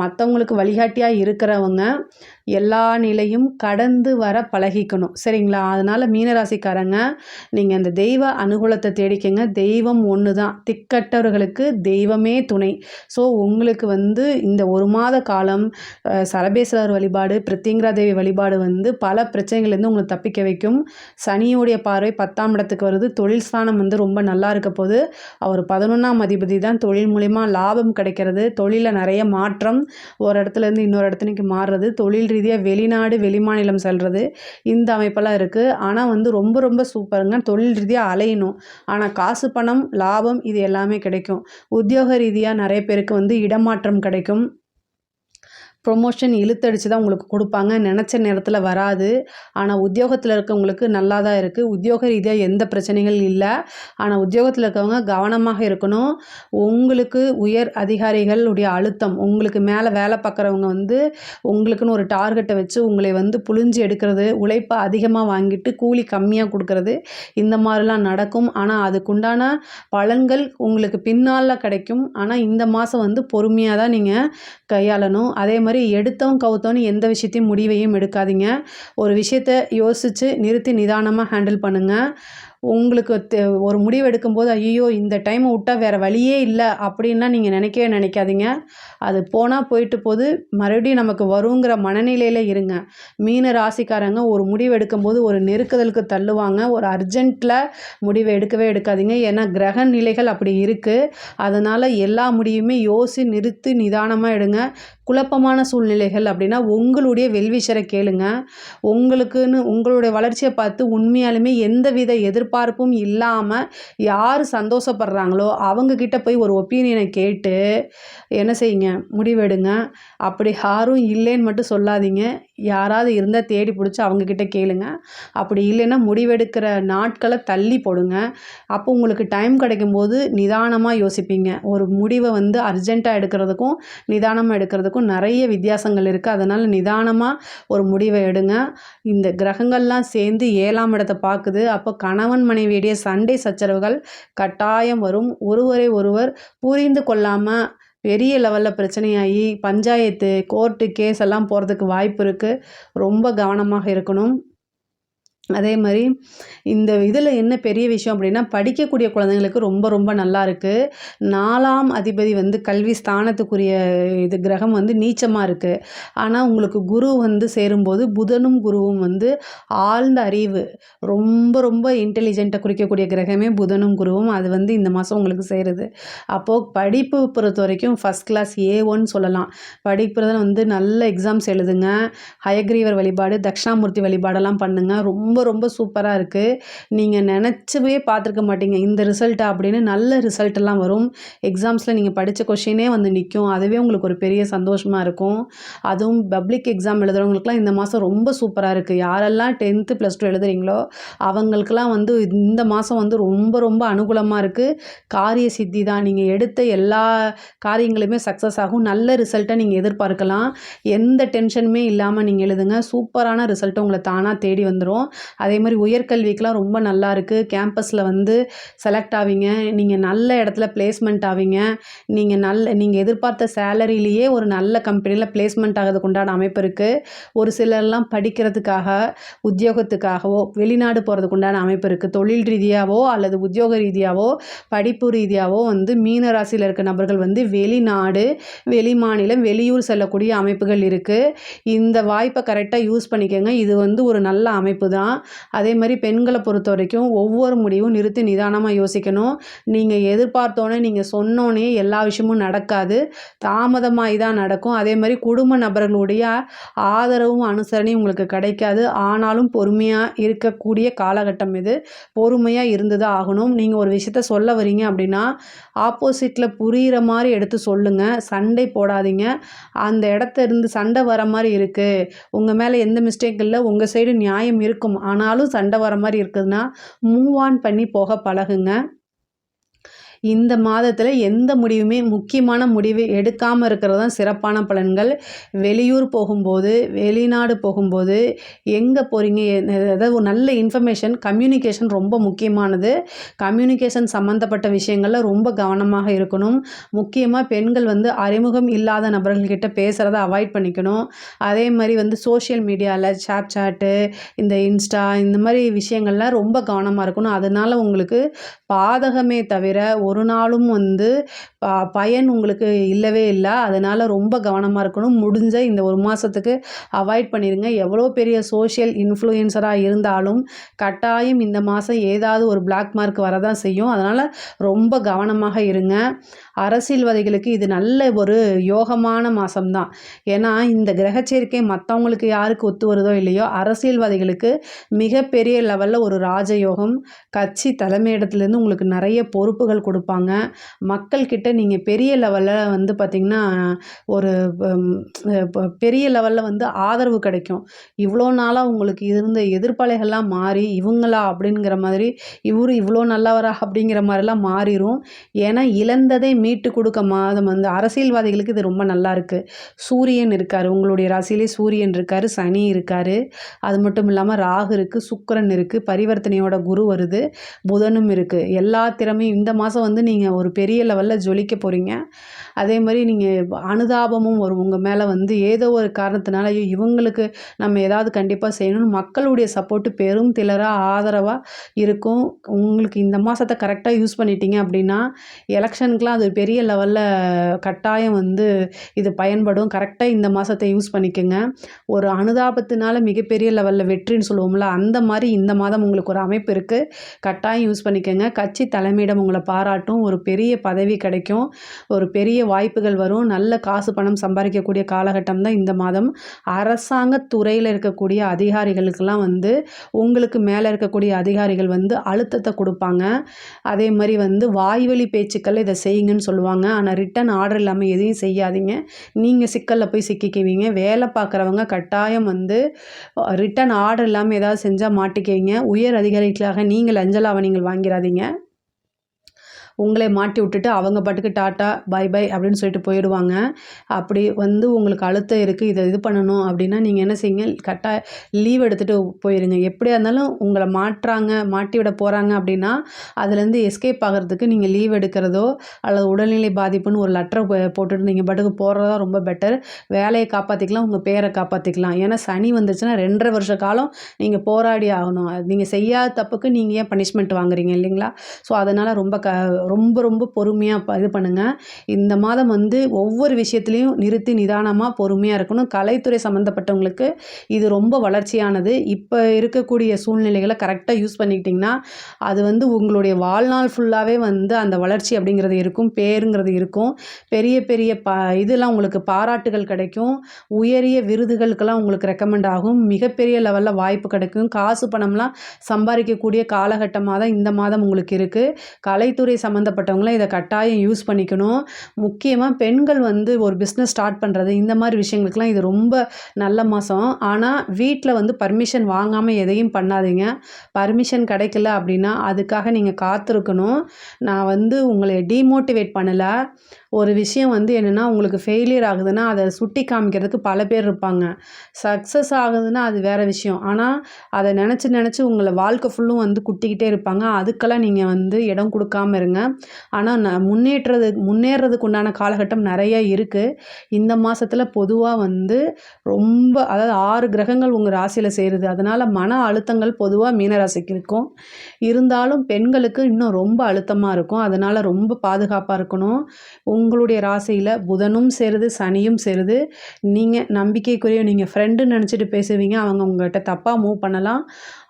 மற்றவங்களுக்கு வழிகாட்டியாக இருக்கிறவங்க. எல்லா நிலையும் கடந்து வர பழகிக்கணும், சரிங்களா? அதனால் மீனராசிக்காரங்க நீங்கள் அந்த தெய்வ அனுகூலத்தை தேடிக்கங்க. தெய்வம் ஒன்று தான், திக்கற்றவர்களுக்கு தெய்வமே துணை. ஸோ உங்களுக்கு வந்து இந்த ஒரு மாத காலம் சரபேஸ்வரர் வழிபாடு, பிரித்திங்கிரா தேவி வழிபாடு வந்து பல பிரச்சனைகள்லேருந்து உங்களை தப்பிக்க வைக்கும். சனியுடைய பார்வை 10ஆம் இடத்துக்கு வருது. தொழில் ஸ்தானம் வந்து ரொம்ப நல்லா இருக்க போது. அவர் 11ஆம் அதிபதி தான். தொழில் மூலிமா லாபம் கிடைக்கிறது, தொழிலில் நிறைய மாற்றம், ஒரு இடத்துலேருந்து இன்னொரு இடத்துக்கு மாறுறது, தொழில் ரீதியாக வெளிநாடு வெளிமாநிலம் செல்வது, இந்த அமைப்பெல்லாம் இருக்குது. ஆனால் வந்து ரொம்ப ரொம்ப சூப்பருங்க. தொழில் ரீதியாக அலையணும், ஆனால் காசு பணம் லாபம் இது எல்லாமே கிடைக்கும். உத்தியோக ரீதியாக நிறைய பேருக்கு வந்து இடமாற்றம் கிடைக்கும். ப்ரொமோஷன் இழுத்தடிச்சு தான் உங்களுக்கு கொடுப்பாங்க, நினச்ச நேரத்தில் வராது. ஆனால் உத்தியோகத்தில் இருக்கவங்களுக்கு நல்லா தான் இருக்குது. உத்தியோக ரீதியாக எந்த பிரச்சனைகள் இல்லை. ஆனால் உத்தியோகத்தில் இருக்கவங்க கவனமாக இருக்கணும். உங்களுக்கு உயர் அதிகாரிகளுடைய அழுத்தம், உங்களுக்கு மேலே வேலை பார்க்குறவங்க வந்து உங்களுக்குன்னு ஒரு டார்கெட்டை வச்சு உங்களை வந்து புழிஞ்சு எடுக்கிறது, உழைப்பை அதிகமாக வாங்கிட்டு கூலி கம்மியாக கொடுக்கறது, இந்த மாதிரிலாம் நடக்கும். ஆனால் அதுக்குண்டான பலன்கள் உங்களுக்கு பின்னால் கிடைக்கும். ஆனால் இந்த மாதம் வந்து பொறுமையாக தான் நீங்கள் கையாளணும். அதே மாதிரி எடுத்தோம் கவுத்தோன்னு எந்த விஷயத்தையும் முடிவையும் எடுக்காதீங்க. ஒரு விஷயத்தை யோசித்து நிறுத்தி நிதானமாக ஹேண்டில் பண்ணுங்கள். உங்களுக்கு ஒரு முடிவு எடுக்கும்போது ஐயோ இந்த டைமை விட்டா வேறு வழியே இல்லை அப்படின்லாம் நீங்கள் நினைக்கவே நினைக்காதீங்க. அது போனால் போயிட்டு போது, மறுபடியும் நமக்கு வருங்கிற மனநிலையில் இருங்க. மீன ராசிக்காரங்க ஒரு முடிவு எடுக்கும்போது ஒரு நெருக்குதலுக்கு தள்ளுவாங்க. ஒரு அர்ஜென்ட்டில் முடிவை எடுக்கவே எடுக்காதீங்க. ஏன்னா கிரக நிலைகள் அப்படி இருக்குது. அதனால் எல்லா முடிவுமே நிறுத்தி நிதானமாக எடுங்க. குழப்பமான சூழ்நிலைகள் அப்படின்னா உங்களுடைய வெல்விஷரை கேளுங்க. உங்களுக்குன்னு உங்களுடைய வளர்ச்சியை பார்த்து உண்மையாலுமே எந்தவித எதிர்பார்ப்பும் இல்லாமல் யார் சந்தோஷப்படுறாங்களோ அவங்கக்கிட்ட போய் ஒரு ஒப்பீனியனை கேட்டு என்ன செய்யுங்க, முடிவெடுங்க. அப்படி யாரும் இல்லைன்னு மட்டும் சொல்லாதீங்க. யாராவது இருந்தால் தேடி பிடிச்சி அவங்கக்கிட்ட கேளுங்க. அப்படி இல்லைன்னா முடிவெடுக்கிற நாட்களை தள்ளி போடுங்க. அப்போ உங்களுக்கு டைம் கிடைக்கும்போது நிதானமாக யோசிப்பீங்க. ஒரு முடிவை அர்ஜென்ட்டாக எடுக்கிறதுக்கும் நிதானமாக எடுக்கிறதுக்கும் நிறைய வித்தியாசங்கள் இருக்குது. அதனால் நிதானமாக ஒரு முடிவை எடுங்க. இந்த கிரகங்கள்லாம் சேர்ந்து 7ஆம் இடத்தை பார்க்குது. அப்போ கணவன் மனைவியுடைய சண்டை சச்சரவுகள் கட்டாயம் வரும். ஒருவரை ஒருவர் புரிந்து கொள்ளாமல் பெரிய லெவலில் பிரச்சனையாகி பஞ்சாயத்து, கோர்ட்டு, கேஸ் எல்லாம் போகிறதுக்கு வாய்ப்பு இருக்குது. ரொம்ப கவனமாக இருக்கணும். அதே மாதிரி இந்த இதில் என்ன பெரிய விஷயம் அப்படின்னா, படிக்கக்கூடிய குழந்தைங்களுக்கு ரொம்ப ரொம்ப நல்லா இருக்குது. 4ஆம் அதிபதி கல்வி ஸ்தானத்துக்குரிய கிரகம் நீச்சமாக இருக்குது. ஆனால் உங்களுக்கு குரு சேரும்போது புதனும் குருவும் ஆழ்ந்த அறிவு, ரொம்ப ரொம்ப இன்டெலிஜென்ட்டை குறிக்கக்கூடிய கிரகமே புதனும் குருவும். அது இந்த மாதம் உங்களுக்கு சேருது. அப்போது படிப்பு பொறுத்த வரைக்கும் ஃபஸ்ட் கிளாஸ் A1 சொல்லலாம். படிப்புறத நல்ல எக்ஸாம்ஸ் எழுதுங்க. ஹயக்ரீவர் வழிபாடு, தட்சிணாமூர்த்தி வழிபாடெல்லாம் பண்ணுங்கள். ரொம்ப ரொம்ப சூப்பராக இருக்குது. நீங்கள் நினச்சவே பார்த்துருக்க மாட்டீங்க இந்த ரிசல்ட்டா அப்படின்னு. நல்ல ரிசல்ட்டெல்லாம் வரும். எக்ஸாம்ஸில் நீங்கள் படித்த கொஷினே நிற்கும். அதுவே உங்களுக்கு ஒரு பெரிய சந்தோஷமாக இருக்கும். அதுவும் பப்ளிக் எக்ஸாம் எழுதுகிறவங்களுக்குலாம் இந்த மாதம் ரொம்ப சூப்பராக இருக்குது. யாரெல்லாம் 10th +2 எழுதுகிறீங்களோ அவங்களுக்கெல்லாம் இந்த மாதம் ரொம்ப ரொம்ப அனுகூலமாக இருக்குது. காரிய சித்தி தான். நீங்கள் எடுத்த எல்லா காரியங்களுமே சக்ஸஸ் ஆகும். நல்ல ரிசல்ட்டை நீங்கள் எதிர்பார்க்கலாம். எந்த டென்ஷனுமே இல்லாமல் நீங்கள் எழுதுங்க. சூப்பரான ரிசல்ட்டு உங்களை தானாக தேடி வந்துடும். அதே மாதிரி உயர்கல்விக்கெலாம் ரொம்ப நல்லா இருக்குது. கேம்பஸில் செலக்ட் ஆவீங்க. நீங்கள் நல்ல இடத்துல பிளேஸ்மெண்ட் ஆவீங்க. நீங்கள் எதிர்பார்த்த சேலரியிலேயே ஒரு நல்ல கம்பெனியில் பிளேஸ்மெண்ட் ஆகிறதுக்கு உண்டான அமைப்பு இருக்குது. ஒரு சிலர்லாம் படிக்கிறதுக்காக, உத்தியோகத்துக்காகவோ வெளிநாடு போகிறதுக்கு உண்டான அமைப்பு இருக்குது. தொழில் ரீதியாகவோ அல்லது உத்தியோக ரீதியாகவோ படிப்பு ரீதியாகவோ மீன ராசியில் இருக்க நபர்கள் வெளிநாடு, வெளிமாநிலம், வெளியூர் செல்லக்கூடிய அமைப்புகள் இருக்குது. இந்த வாய்ப்பை கரெக்டாக யூஸ் பண்ணிக்கோங்க. இது ஒரு நல்ல அமைப்பு தான். அதே மாதிரி பெண்களை பொறுத்த வரைக்கும் ஒவ்வொரு முடிவும் நிறுத்தி நிதானமாக யோசிக்கணும். நீங்கள் எதிர்பார்த்தோன்னே, நீங்கள் சொன்னோன்னே எல்லா விஷயமும் நடக்காது. தாமதமாகி தான் நடக்கும். அதே மாதிரி குடும்ப நபர்களுடைய ஆதரவும் அனுசரணையும் உங்களுக்கு கிடைக்காது. ஆனாலும் பொறுமையாக இருக்கக்கூடிய காலகட்டம் இது. பொறுமையாக இருந்து தான் ஆகணும். நீங்கள் ஒரு விஷயத்த சொல்ல வரீங்க அப்படின்னா ஆப்போசிட்டில் புரிகிற மாதிரி எடுத்து சொல்லுங்கள். சண்டை போடாதீங்க. அந்த இடத்த இருந்து சண்டை வர மாதிரி இருக்குது, உங்கள் மேலே எந்த மிஸ்டேக் இல்லை, உங்கள் சைடு நியாயம் இருக்கும், ஆனாலும் சண்டை வர மாதிரி இருக்குதுன்னா மூவ் ஆன் பண்ணி போக பழகுங்க. இந்த மாதத்தில் எந்த முடிவுமே முக்கியமான முடிவு எடுக்காமல் இருக்கிறது தான் சிறப்பான பலன்கள். வெளியூர் போகும்போது, வெளிநாடு போகும்போது, எங்கே போகிறீங்க, ஏதாவது ஒரு நல்ல இன்ஃபர்மேஷன், கம்யூனிகேஷன் ரொம்ப முக்கியமானது. கம்யூனிகேஷன் சம்மந்தப்பட்ட விஷயங்களில் ரொம்ப கவனமாக இருக்கணும். முக்கியமாக பெண்கள் அறிமுகம் இல்லாத நபர்கள்கிட்ட பேசுகிறத அவாய்ட் பண்ணிக்கணும். அதே மாதிரி சோஷியல் மீடியாவில் சாட்டு, இந்த இன்ஸ்டா, இந்த மாதிரி விஷயங்கள்லாம் ரொம்ப கவனமாக இருக்கணும். அதனால் உங்களுக்கு பாதகமே தவிர ஒரு நாளும் பயன் உங்களுக்கு இல்லவே இல்லை. அதனால் ரொம்ப கவனமாக இருக்கணும். முடிஞ்ச இந்த ஒரு மாதத்துக்கு அவாய்ட் பண்ணிடுங்க. எவ்வளோ பெரிய சோஷியல் இன்ஃப்ளூயன்சராக இருந்தாலும் கட்டாயம் இந்த மாதம் ஏதாவது ஒரு பிளாக் மார்க் வரதான் செய்யும். அதனால் ரொம்ப கவனமாக இருங்க. அரசியல்வாதிகளுக்கு இது நல்ல ஒரு யோகமான மாதம்தான். ஏன்னா இந்த கிரகச்சேர்க்கை மற்றவங்களுக்கு யாருக்கு ஒத்து வருதோ இல்லையோ, அரசியல்வாதிகளுக்கு மிகப்பெரிய லெவலில் ஒரு ராஜயோகம். கட்சி தலைமையிடத்துலேருந்து உங்களுக்கு நிறைய பொறுப்புகள் கொடுப்பாங்க. மக்கள்கிட்ட நீங்கள் பெரிய லெவலில் பார்த்திங்கன்னா ஒரு பெரிய லெவலில் ஆதரவு கிடைக்கும். இவ்வளோ நாளாக உங்களுக்கு இருந்த எதிர்ப்பாளைகள்லாம் மாறி இவங்களா அப்படிங்கிற மாதிரி, இவரு இவ்வளோ நல்லவரா அப்படிங்கிற மாதிரிலாம் மாறிடும். ஏன்னா இழந்ததை மீட்டு கொடுக்க மாதம் அரசியல்வாதிகளுக்கு இது ரொம்ப நல்லா இருக்குது. சூரியன் இருக்கார், உங்களுடைய ராசியிலே சூரியன் இருக்கார், சனி இருக்கார், அது மட்டும் இல்லாமல் ராகு இருக்குது, சுக்கிரன் இருக்குது, பரிவர்த்தனையோட குரு வருது, புதனும் இருக்குது. எல்லா திறமையும் இந்த மாதம் வந்து நீங்கள் ஒரு பெரிய லெவலில் ஜொலிக்க போகிறீங்க. அதே மாதிரி நீங்கள் அனுதாபமும் வரும் உங்கள் மேலே வந்து ஏதோ ஒரு காரணத்தினால இவங்களுக்கு நம்ம ஏதாவது கண்டிப்பாக செய்யணும்னு மக்களுடைய சப்போர்ட்டு பெரும் திலராக ஆதரவாக இருக்கும். உங்களுக்கு இந்த மாதத்தை கரெக்டாக யூஸ் பண்ணிட்டீங்க அப்படின்னா எலெக்ஷனுக்குலாம் அது பெரிய லெவலில் கட்டாயம் வந்து இது பயன்படும். கரெக்டாக இந்த மாதத்தை யூஸ் பண்ணிக்கோங்க. ஒரு அனுதாபத்தினால மிகப்பெரிய லெவலில் வெற்றின்னு சொல்லுவோம்ல, அந்த மாதிரி இந்த மாதம் உங்களுக்கு ஒரு அமைப்பு இருக்குது. கட்டாயம் யூஸ் பண்ணிக்கோங்க. கட்சி தலைமையிடம் உங்களை பாராட்டும். ஒரு பெரிய பதவி கிடைக்கும். ஒரு பெரிய வாய்ப்புகள் வரும். நல்ல காசு பணம் சம்பாதிக்கக்கூடிய காலகட்டம் தான் இந்த மாதம். அரசாங்க துறையில் இருக்கக்கூடிய அதிகாரிகளுக்கெல்லாம் வந்து உங்களுக்கு மேலே இருக்கக்கூடிய அதிகாரிகள் வந்து அழுத்தத்தை கொடுப்பாங்க. அதே மாதிரி வந்து வாய்வழி பேச்சுக்கள் இதை செய்யுங்கன்னு சொல்லுவாங்க. ஆனால் ரிட்டன் ஆர்டர் இல்லாமல் எதையும் செய்யாதீங்க. நீங்கள் சிக்கலில் போய் சிக்கிக்குவீங்க. வேலை பார்க்குறவங்க கட்டாயம் வந்து ரிட்டன் ஆர்டர் இல்லாமல் ஏதாவது செஞ்சால் மாட்டிக்குவீங்க. உயர் அதிகாரிகளாக நீங்கள் லஞ்ச லாவணிகள் வாங்கிறாதீங்க. உங்களே மாட்டி விட்டுட்டு அவங்க பாட்டுக்கு டாட்டா பை பை அப்படின்னு சொல்லிட்டு போயிடுவாங்க. அப்படி வந்து உங்களுக்கு அழுத்தம் இருக்குது, இதை இது பண்ணணும் அப்படின்னா நீங்கள் என்ன செய்யுங்க, லீவ் எடுத்துகிட்டு போயிடுங்க. எப்படியா இருந்தாலும் உங்களை மாட்டி விட போகிறாங்க அப்படின்னா அதுலேருந்து எஸ்கேப் ஆகிறதுக்கு நீங்கள் லீவ் எடுக்கிறதோ அல்லது உடல்நிலை பாதிப்புன்னு ஒரு லெட்டரை போட்டுட்டு நீங்கள் பாட்டுக்கு போகிறதா ரொம்ப பெட்டர். வேலையை காப்பாற்றிக்கலாம், உங்கள் பேரை காப்பாற்றிக்கலாம். ஏன்னா சனி வந்துச்சுன்னா 2.5 வருஷ காலம் நீங்கள் போராடி ஆகணும். நீங்கள் செய்யாத தப்புக்கு நீங்கள் ஏன் பனிஷ்மெண்ட் வாங்குறீங்க இல்லைங்களா? ஸோ அதனால் ரொம்ப ரொம்ப பொறுமையாக இது பண்ணுங்கள். இந்த மாதம் வந்து ஒவ்வொரு விஷயத்துலையும் நிறுத்தி நிதானமாக பொறுமையாக இருக்கணும். கலைத்துறை சம்மந்தப்பட்டவங்களுக்கு இது ரொம்ப வளர்ச்சியானது. இப்போ இருக்கக்கூடிய சூழ்நிலைகளை கரெக்டாக யூஸ் பண்ணிக்கிட்டிங்கன்னா அது வந்து உங்களுடைய வாழ்நாள் ஃபுல்லாகவே வந்து அந்த வளர்ச்சி அப்படிங்கிறது இருக்கும், பேருங்கிறது இருக்கும். பெரிய பெரிய இதெல்லாம் உங்களுக்கு பாராட்டுகள் கிடைக்கும். உயரிய விருதுகளுக்கெல்லாம் உங்களுக்கு ரெக்கமெண்ட் ஆகும். மிகப்பெரிய லெவலில் வாய்ப்பு கிடைக்கும். காசு பணம்லாம் சம்பாதிக்கக்கூடிய காலகட்டமாக தான் இந்த மாதம் உங்களுக்கு இருக்குது. கலைத்துறை சம்மந்தப்பட்டவங்களாம் இதை கட்டாயம் யூஸ் பண்ணிக்கணும். முக்கியமாக பெண்கள் வந்து ஒரு பிஸ்னஸ் ஸ்டார்ட் பண்ணுறது இந்த மாதிரி விஷயங்களுக்கெல்லாம் இது ரொம்ப நல்ல மாதம். ஆனால் வீட்டில் வந்து பர்மிஷன் வாங்காமல் எதையும் பண்ணாதீங்க. பர்மிஷன் கிடைக்கல அப்படின்னா அதுக்காக நீங்கள் காத்திருக்கணும். நான் வந்து உங்களை டீமோட்டிவேட் பண்ணலை. ஒரு விஷயம் வந்து என்னென்னா உங்களுக்கு ஃபெயிலியர் ஆகுதுன்னா அதை சுட்டி காமிக்கிறதுக்கு பல பேர் இருப்பாங்க. சக்ஸஸ் ஆகுதுன்னா அது வேறு விஷயம். ஆனால் அதை நினச்சி உங்களை வாழ்க்கை ஃபுல்லும் வந்து குட்டிக்கிட்டே இருப்பாங்க. அதுக்கெல்லாம் நீங்கள் வந்து இடம் கொடுக்காமல் இருங்க. ஆனால் முன்னேறதுக்கு உண்டான காலகட்டம் நிறைய இருக்குது. இந்த மாதத்தில் பொதுவாக வந்து ரொம்ப அதாவது 6 கிரகங்கள் உங்கள் ராசியில் சேருது. அதனால் மன அழுத்தங்கள் பொதுவாக மீனராசிக்கு இருக்கும். இருந்தாலும் பெண்களுக்கு இன்னும் ரொம்ப அழுத்தமாக இருக்கும். அதனால் ரொம்ப பாதுகாப்பாக இருக்கணும். உங்களுடைய ராசியில் புதனும் சேருது, சனியும் சேருது. நீங்கள் நம்பிக்கைக்குரிய நீங்கள் ஃப்ரெண்டுன்னு நினச்சிட்டு பேசுவீங்க. அவங்க உங்கள்கிட்ட தப்பாக மூவ் பண்ணலாம்.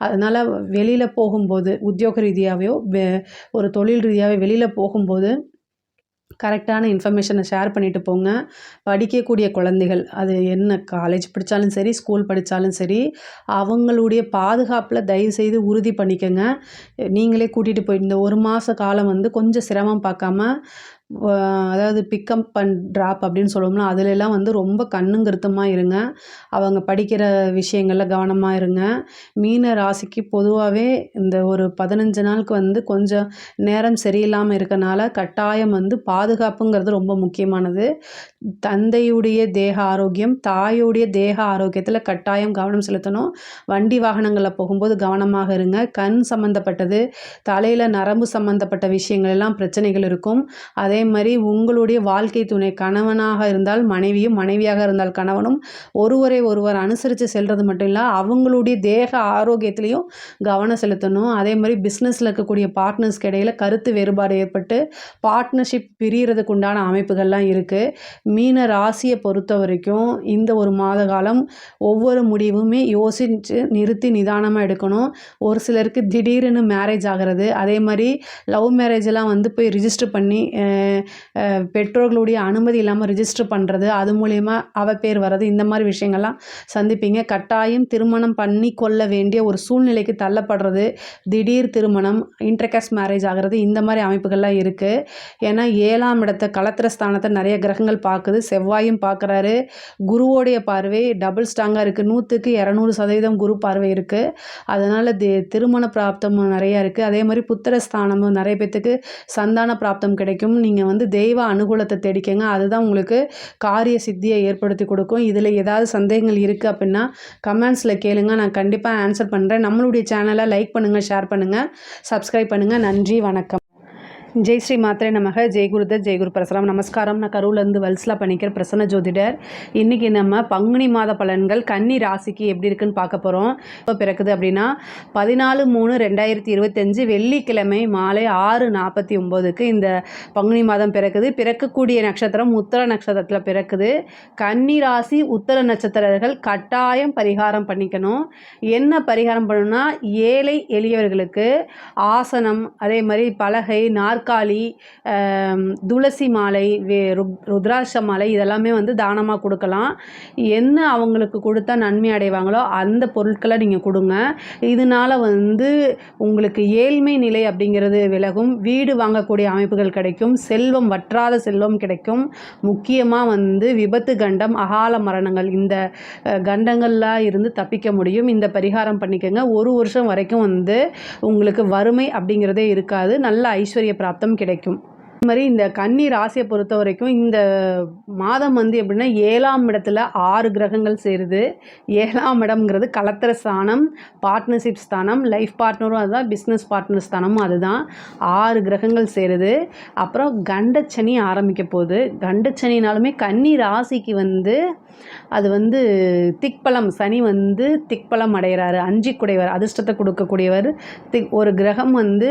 அதனால் வெளியில் போகும்போது உத்தியோக ரீதியாகவோ ஒரு தொழில் ரீதியாகவே வெளியில் போகும்போது கரெக்டான இன்ஃபர்மேஷனை ஷேர் பண்ணிட்டு போங்க. படிக்கக்கூடிய குழந்தைகள் அது என்ன காலேஜ் படித்தாலும் சரி, ஸ்கூல் படித்தாலும் சரி, அவங்களுடைய பாதுகாப்பில் தயவுசெய்து உறுதி பண்ணிக்கோங்க. நீங்களே கூட்டிகிட்டு போய் இந்த 1 மாத காலம் வந்து கொஞ்சம் சிரமம் பார்க்காம அதாவது பிக்கப் அண்ட் ட்ராப் அப்படின்னு சொல்லுவோம்னா அதிலெல்லாம் வந்து ரொம்ப கண்ணும் கருத்துமாக இருங்க. அவங்க படிக்கிற விஷயங்களில் கவனமாக இருங்க. மீன ராசிக்கு பொதுவாகவே இந்த ஒரு 15 நாளுக்கு வந்து கொஞ்சம் நேரம் சரியில்லாமல் இருக்கனால கட்டாயம் வந்து பாதுகாப்புங்கிறது ரொம்ப முக்கியமானது. தந்தையுடைய தேக ஆரோக்கியம், தாயுடைய தேக ஆரோக்கியத்தில் கட்டாயம் கவனம் செலுத்தணும். வண்டி வாகனங்களில் போகும்போது கவனமாக இருங்க. கண் சம்மந்தப்பட்டது, தலையில் நரம்பு சம்மந்தப்பட்ட விஷயங்கள் எல்லாம் பிரச்சனைகள் இருக்கும். அதே மாதிரி உங்களுடைய வாழ்க்கை துணை கணவனாக இருந்தால் மனைவியும், மனைவியாக இருந்தால் கணவனும் ஒருவர் அனுசரித்து செல்வது மட்டும் இல்லை, அவங்களுடைய தேக ஆரோக்கியத்திலையும் கவனம் செலுத்தணும். அதே மாதிரி பிஸ்னஸில் இருக்கக்கூடிய பார்ட்னர்ஸ்க்கு இடையில் கருத்து வேறுபாடு ஏற்பட்டு பார்ட்னர்ஷிப் பிரியறதுக்கு உண்டான அமைப்புகள்லாம் இருக்குது. மீன ராசியை பொறுத்த வரைக்கும் இந்த ஒரு மாத காலம் ஒவ்வொரு முடிவுமே யோசித்து நிறுத்தி நிதானமாக எடுக்கணும். ஒரு சிலருக்கு திடீர்னு மேரேஜ் ஆகிறது, அதே மாதிரி லவ் மேரேஜெல்லாம் வந்து போய் ரிஜிஸ்டர் பண்ணி பெற்றோர்களுடைய அனுமதி இல்லாமல் ரிஜிஸ்டர் பண்ணுறது, அது மூலயமா பேர் வர்றது, இந்த மாதிரி விஷயங்கள்லாம் சந்திப்பீங்க. கட்டாயம் திருமணம் பண்ணி கொள்ள வேண்டிய ஒரு சூழ்நிலைக்கு தள்ளப்படுறது, திடீர் திருமணம், இன்டர்காஸ்ட் மேரேஜ் ஆகிறது, இந்த மாதிரி அமைப்புகள்லாம் இருக்குது. ஏன்னா 7ஆம் இடத்தை களத்திர ஸ்தானத்தை நிறைய கிரகங்கள் பார்க்குது. செவ்வாயும் பார்க்குறாரு. குருவோடைய பார்வை டபுள் ஸ்ட்ராங்காக இருக்குது. 100க்கு 200% குரு பார்வை இருக்குது. அதனால் திருமண பிராப்தம் நிறையா இருக்குது. அதே மாதிரி புத்திர ஸ்தானமும் நிறைய பேத்துக்கு சந்தான பிராப்தம் கிடைக்கும். நீங்கள் வந்து தெய்வ அனுகூலத்தை தேடிக்கங்க. அதுதான் உங்களுக்கு காரிய சித்தியை ஏற்படுத்தி கொடுக்கும். இதில் ஏதாவது சந்தேகங்கள் இருக்குது அப்படின்னா கமெண்ட்ஸில் கேளுங்க, நான் கண்டிப்பாக ஆன்சர் பண்ணுறேன். நம்மளுடைய சேனலை லைக் பண்ணுங்கள், ஷேர் பண்ணுங்கள், சப்ஸ்கிரைப் பண்ணுங்கள். நன்றி, வணக்கம். ஜெய் ஸ்ரீ மாத்திரை நமக. ஜெய் குருதத், ஜெய் குரு பரசுராம். நமஸ்காரம். நான் கரூர்லேருந்து வல்ஸ்லா பண்ணிக்கிற பிரசன்ன ஜோதிடர். இன்றைக்கி நம்ம பங்குனி மாத பலன்கள் கன்னி ராசிக்கு எப்படி இருக்குன்னு பார்க்க போகிறோம். இப்போ பிறக்குது அப்படின்னா 14/3/2025 வெள்ளிக்கிழமை மாலை 6:49க்கு இந்த பங்குனி மாதம் பிறக்குது. பிறக்கக்கூடிய நட்சத்திரம் உத்தர நட்சத்திரத்தில் பிறக்குது. கன்னி ராசி உத்தர நட்சத்திரர்கள் கட்டாயம் பரிகாரம் பண்ணிக்கணும். என்ன பரிகாரம் பண்ணணும்னா, ஏழை எளியவர்களுக்கு ஆசனம், அதே மாதிரி பலகை, நாற்காலி, துளசி மாலை, ருத்ராட்ச மாலை இதெல்லாமே வந்து தானமாக கொடுக்கலாம். என்ன அவங்களுக்கு கொடுத்தா நன்மை அடைவாங்களோ அந்த பொருட்களை நீங்கள் கொடுங்க. இதனால் வந்து உங்களுக்கு ஏழ்மை நிலை அப்படிங்கிறது விலகும். வீடு வாங்கக்கூடிய அமைப்புகள் கிடைக்கும். செல்வம், வற்றாத செல்வம் கிடைக்கும். முக்கியமாக வந்து விபத்து கண்டம், அகால மரணங்கள், இந்த கண்டங்கள்லாம் இருந்து தப்பிக்க முடியும். இந்த பரிகாரம் பண்ணிக்கோங்க. 1 வருஷம் வரைக்கும் வந்து உங்களுக்கு வறுமை அப்படிங்கிறதே இருக்காது. நல்ல ஐஸ்வர்ய பிராப்தம் கிடைக்கும். இது மாதிரி இந்த கன்னி ராசியை பொறுத்த வரைக்கும் இந்த மாதம் வந்து எப்படின்னா 7ஆம் இடத்துல 6 கிரகங்கள் சேருது. 7ஆம் இடம்ங்கிறது கலத்திர ஸ்தானம், பார்ட்னர்ஷிப் ஸ்தானம், லைஃப் பார்ட்னரும் அதுதான், பிஸ்னஸ் பார்ட்னர் ஸ்தானமும் அதுதான். 6 கிரகங்கள் சேருது. அப்புறம் கண்டச்சனி ஆரம்பிக்க போகுது. கண்டச்சனினாலுமே கன்னி ராசிக்கு வந்து அது வந்து திக்பலம், சனி வந்து திக்பலம் அடைகிறாரு. 5 குடையவர், அதிர்ஷ்டத்தை கொடுக்கக்கூடியவர். ஒரு கிரகம் வந்து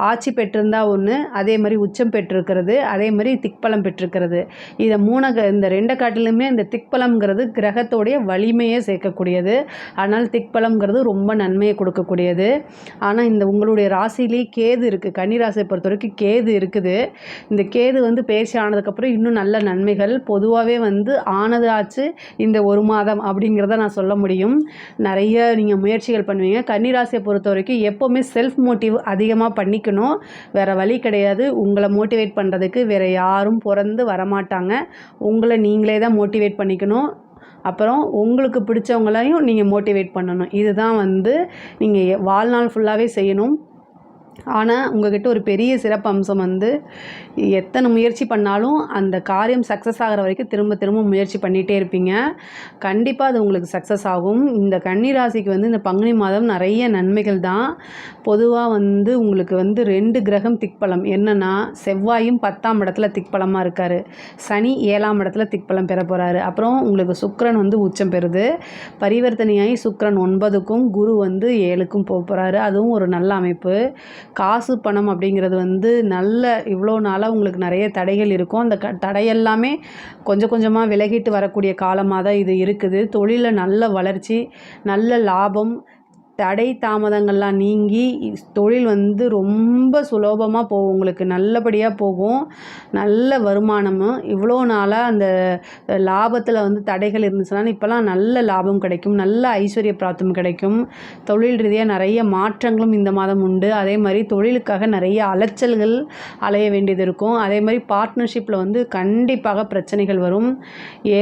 ஆட்சி பெற்றிருந்தா ஒன்று, அதே மாதிரி உச்சம் பெற்றிருக்கிறது, அதே மாதிரி திக்பலம் பெற்றிருக்கிறது. இதை இந்த 2 காட்டிலுமே இந்த திக்பலம்ங்கிறது கிரகத்தோடைய வலிமையை சேர்க்கக்கூடியது. அதனால் திக்பலம்ங்கிறது ரொம்ப நன்மையை கொடுக்கக்கூடியது. ஆனால் இந்த உங்களுடைய ராசியிலே கேது இருக்குது. கன்னி ராசியை பொறுத்த வரைக்கும் கேது இருக்குது. இந்த கேது வந்து பயிற்சி ஆனதுக்கப்புறம் இன்னும் நல்ல நன்மைகள் பொதுவாகவே வந்து ஆனது ஆச்சு இந்த 1 மாதம் அப்படிங்கிறத நான் சொல்ல முடியும். நிறைய நீங்கள் முயற்சிகள் பண்ணுவீங்க. கன்னிராசியை பொறுத்த வரைக்கும் எப்போவுமே செல்ஃப் மோட்டிவ் அதிகமாக பண்ணிக்கணும். வேறு வழி கிடையாது. உங்களை மோட்டிவேட் பண்ணுறதுக்கு வேறு யாரும் பிறந்து வரமாட்டாங்க. உங்களை நீங்களே தான் மோட்டிவேட் பண்ணிக்கணும். அப்புறம் உங்களுக்கு பிடிச்சவங்களையும் நீங்கள் மோட்டிவேட் பண்ணணும். இதுதான் வந்து நீங்கள் வாழ்நாள் ஃபுல்லாகவே செய்யணும். ஆனால் உங்கள்கிட்ட ஒரு பெரிய சிறப்பு அம்சம் வந்து எத்தனை முயற்சி பண்ணாலும் அந்த காரியம் சக்ஸஸ் ஆகிற வரைக்கும் திரும்ப திரும்ப முயற்சி பண்ணிகிட்டே இருப்பீங்க. கண்டிப்பாக அது உங்களுக்கு சக்ஸஸ் ஆகும். இந்த கன்னி ராசிக்கு வந்து இந்த பங்குனி மாதம் நிறைய நன்மைகள் தான். பொதுவாக வந்து உங்களுக்கு வந்து 2 கிரகம் திக்பலம். என்னென்னா, செவ்வாயும் 10ஆம் இடத்துல திக்பலமாக இருக்கார். சனி 7ஆம் இடத்துல திக்பலம் பெற போகிறாரு. அப்புறம் உங்களுக்கு சுக்கிரன் வந்து உச்சம் பெறுது. பரிவர்த்தனையாகி சுக்கிரன் 9க்கும் குரு வந்து 7க்கும் போக போகிறாரு. அதுவும் ஒரு நல்ல அமைப்பு. காசு பணம் அப்படிங்கிறது வந்து நல்ல இவ்வளோ நாளாக உங்களுக்கு நிறைய தடைகள் இருக்கும். அந்த தடையெல்லாமே கொஞ்சம் கொஞ்சமாக விலகிட்டு வரக்கூடிய காலமாக தான் இது இருக்குது. தொழிலில் நல்ல வளர்ச்சி, நல்ல லாபம், தடை தாமதங்கள்லாம் நீங்கி தொழில் வந்து ரொம்ப சுலபமாக போகும். உங்களுக்கு நல்லபடியாக போகும். நல்ல வருமானமும், இவ்வளோ நாளாக அந்த லாபத்தில் வந்து தடைகள் இருந்துச்சுனாலும் இப்போலாம் நல்ல லாபம் கிடைக்கும். நல்ல ஐஸ்வர்ய பிராப்தம் கிடைக்கும். தொழில் ரீதியாக நிறைய மாற்றங்களும் இந்த மாதம் உண்டு. அதே மாதிரி தொழிலுக்காக நிறைய அலைச்சல்கள் அலைய வேண்டியது இருக்கும். அதே மாதிரி பார்ட்னர்ஷிப்பில் வந்து கண்டிப்பாக பிரச்சனைகள் வரும்.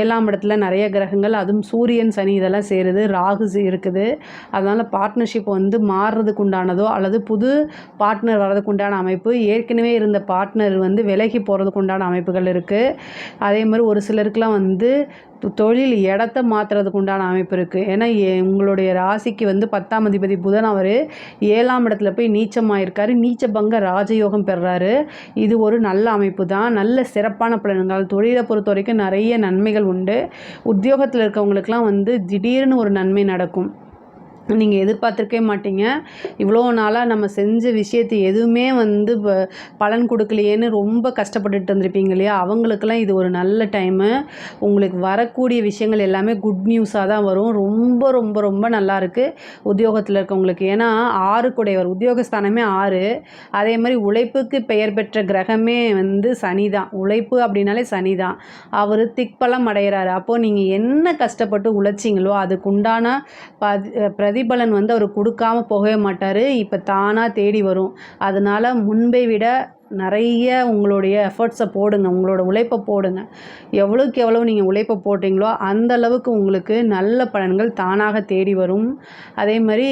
7ஆம் இடத்துல நிறைய கிரகங்கள், அதுவும் சூரியன், சனி இதெல்லாம் சேருது. ராகு இருக்குது. அதனால் பார்ட்னர்ஷிப் வந்து மாறுறதுக்கு உண்டானதோ அல்லது புது பார்ட்னர் வர்றதுக்கு உண்டான அமைப்பு, ஏற்கனவே இருந்த பார்ட்னர் வந்து விலகி போகிறதுக்கு உண்டான அமைப்புகள் இருக்குது. அதே மாதிரி ஒரு சிலருக்குலாம் வந்து தொழில் இடத்த மாற்றுறதுக்கு உண்டான அமைப்பு இருக்குது. ஏன்னா உங்களுடைய ராசிக்கு வந்து 10ஆம் அதிபதி புதன் அவர் 7ஆம் இடத்துல போய் நீச்சமாயிருக்காரு. நீச்ச பங்க ராஜயோகம் பெறுறாரு. இது ஒரு நல்ல அமைப்பு தான். நல்ல சிறப்பான பலன்கள். தொழிலை பொறுத்த வரைக்கும் நிறைய நன்மைகள் உண்டு. உத்தியோகத்தில் இருக்கவங்களுக்கெல்லாம் வந்து திடீர்னு ஒரு நன்மை நடக்கும். நீங்கள் எதிர்பார்த்துருக்கவே மாட்டீங்க. இவ்வளோ நாளாக நம்ம செஞ்ச விஷயத்தை எதுவுமே வந்து பலன் கொடுக்கலையேன்னு ரொம்ப கஷ்டப்பட்டுட்டு இருந்திருப்பீங்க இல்லையா? அவங்களுக்கெல்லாம் இது ஒரு நல்ல டைமு. உங்களுக்கு வரக்கூடிய விஷயங்கள் எல்லாமே குட் நியூஸாக தான் வரும். ரொம்ப ரொம்ப ரொம்ப நல்லாயிருக்கு உத்தியோகத்தில் இருக்கவங்களுக்கு. ஏன்னா 6 குடையவர், உத்தியோகஸ்தானமே 6. அதே மாதிரி உழைப்புக்கு பெயர் பெற்ற கிரகமே வந்து சனி தான். உழைப்பு அப்படின்னாலே சனி தான். அவர் திக்பலம் அடைகிறாரு. அப்போது நீங்கள் என்ன கஷ்டப்பட்டு உழைச்சிங்களோ அதுக்குண்டான பிரதிபலன் வந்து அவர் கொடுக்காம போகவே மாட்டார். இப்போ தானாக தேடி வரும். அதனால் முன்பை விட நிறைய உங்களுடைய எஃபர்ட்ஸை போடுங்க. உங்களோட உழைப்பை போடுங்க. எவ்வளோக்கு எவ்வளோ நீங்கள் உழைப்பை போட்டிங்களோ அந்த அளவுக்கு உங்களுக்கு நல்ல பலன்கள் தானாக தேடி வரும். அதே மாதிரி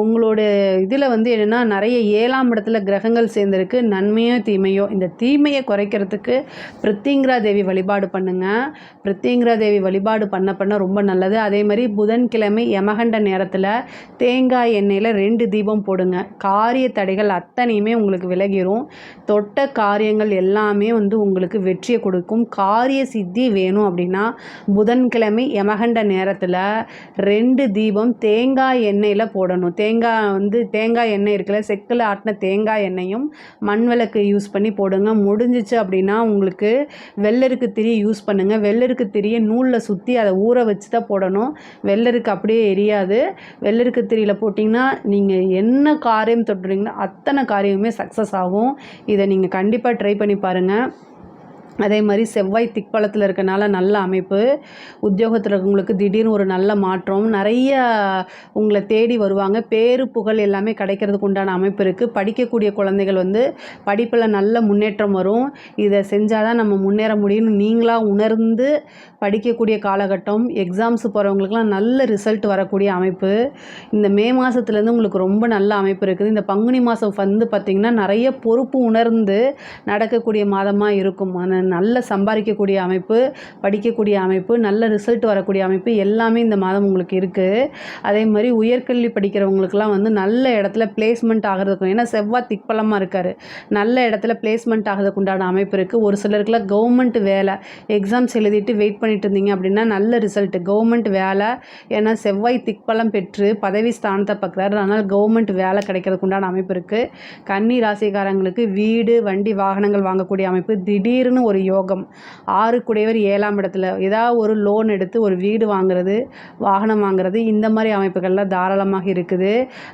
உங்களோட இதில் வந்து என்னென்னா, நிறைய 7ஆம் இடத்துல கிரகங்கள் சேர்ந்துருக்கு. நன்மையோ தீமையோ, இந்த தீமையை குறைக்கிறதுக்கு பிரித்திங்கிரா தேவி வழிபாடு பண்ணுங்கள். பிரித்திங்கிரா தேவி வழிபாடு பண்ண ரொம்ப நல்லது. அதே மாதிரி புதன்கிழமை யமகண்ட நேரத்தில் தேங்காய் எண்ணெயில் 2 தீபம் போடுங்க. காரிய தடைகள் அத்தனையுமே உங்களுக்கு விலகிரும். தொட்ட காரியங்கள் எல்லாமே வந்து உங்களுக்கு வெற்றியை கொடுக்கும். காரிய சித்தி வேணும் அப்படின்னா புதன்கிழமை யமகண்ட நேரத்தில் 2 தீபம் தேங்காய் எண்ணெயில் போடணும். தேங்காய் எண்ணெய் இருக்குல்ல, செக்கில் ஆட்டின தேங்காய் எண்ணெயும் மண் விளக்கு யூஸ் பண்ணி போடுங்க. முடிஞ்சிச்சு அப்படின்னா உங்களுக்கு வெள்ளருக்கு திரி யூஸ் பண்ணுங்கள். வெள்ளருக்கு திரியை நூலில் சுற்றி அதை ஊற வச்சு தான் போடணும். வெள்ளருக்கு அப்படியே எரியாது. வெள்ளருக்கு திரியில் போட்டிங்கன்னா நீங்கள் என்ன காரியம் தொட்டுறீங்களோ அத்தனை காரியமுமே சக்ஸஸ் ஆகும். இதை நீங்கள் கண்டிப்பாக ட்ரை பண்ணி பாருங்கள். அதே மாதிரி செவ்வாய் திக்பலத்தில் இருக்கனால நல்ல அமைப்பு. உத்தியோகத்தில் இருக்கவங்களுக்கு திடீர்னு ஒரு நல்ல மாற்றம், நிறைய உங்களை தேடி வருவாங்க. பேரு புகழ் எல்லாமே கிடைக்கிறதுக்கு உண்டான அமைப்பு இருக்குது. படிக்கக்கூடிய குழந்தைகள் வந்து படிப்பில் நல்ல முன்னேற்றம் வரும். இதை செஞ்சால் தான் நம்ம முன்னேற முடியும்னு நீங்களாக உணர்ந்து படிக்கக்கூடிய காலகட்டம். எக்ஸாம்ஸ் போகிறவங்களுக்குலாம் நல்ல ரிசல்ட் வரக்கூடிய அமைப்பு. இந்த மே மாதத்துலேருந்து உங்களுக்கு ரொம்ப நல்ல அமைப்பு இருக்குது. இந்த பங்குனி மாதம் வந்து பார்த்திங்கன்னா நிறைய பொறுப்பு உணர்ந்து நடக்கக்கூடிய மாதமாக இருக்கும். நல்ல சம்பாதிக்கக்கூடிய அமைப்பு, படிக்கக்கூடிய அமைப்பு, நல்ல ரிசல்ட் வரக்கூடிய அமைப்பு எல்லாமே இந்த மாதம் உங்களுக்கு இருக்குது. அதே மாதிரி உயர்கல்வி படிக்கிறவங்களுக்குலாம் வந்து நல்ல இடத்துல பிளேஸ்மெண்ட் ஆகிறதுக்கும், ஏன்னா செவ்வாய் திக்பலமாக இருக்கார், நல்ல இடத்துல பிளேஸ்மெண்ட் ஆகிறதுக்கு உண்டான அமைப்பு இருக்குது. ஒரு சிலருக்குலாம் கவர்மெண்ட் வேலை எக்ஸாம்ஸ் எழுதிட்டு வெயிட் பண்ணிட்டு இருந்தீங்க அப்படின்னா நல்ல ரிசல்ட் கவர்மெண்ட் வேலை. ஏன்னா செவ்வாய் திக்பலம் பெற்று பதவி ஸ்தானத்தை பார்க்குறாரு, அதனால் கவர்மெண்ட் வேலை கிடைக்கிறதுக்கு உண்டான அமைப்பு இருக்குது. கன்னி ராசிக்காரங்களுக்கு வீடு வண்டி வாகனங்கள் வாங்கக்கூடிய அமைப்பு. திடீர்னு ஒரு யோகம். 6 குடையவர் 7ஆம் இடத்துல ஏதாவது ஒரு லோன் எடுத்து ஒரு வீடு வாங்குறது, வாகனம் வாங்குறது, இந்த மாதிரி அமைப்புகள்லாம் தாராளமாக இருக்குது.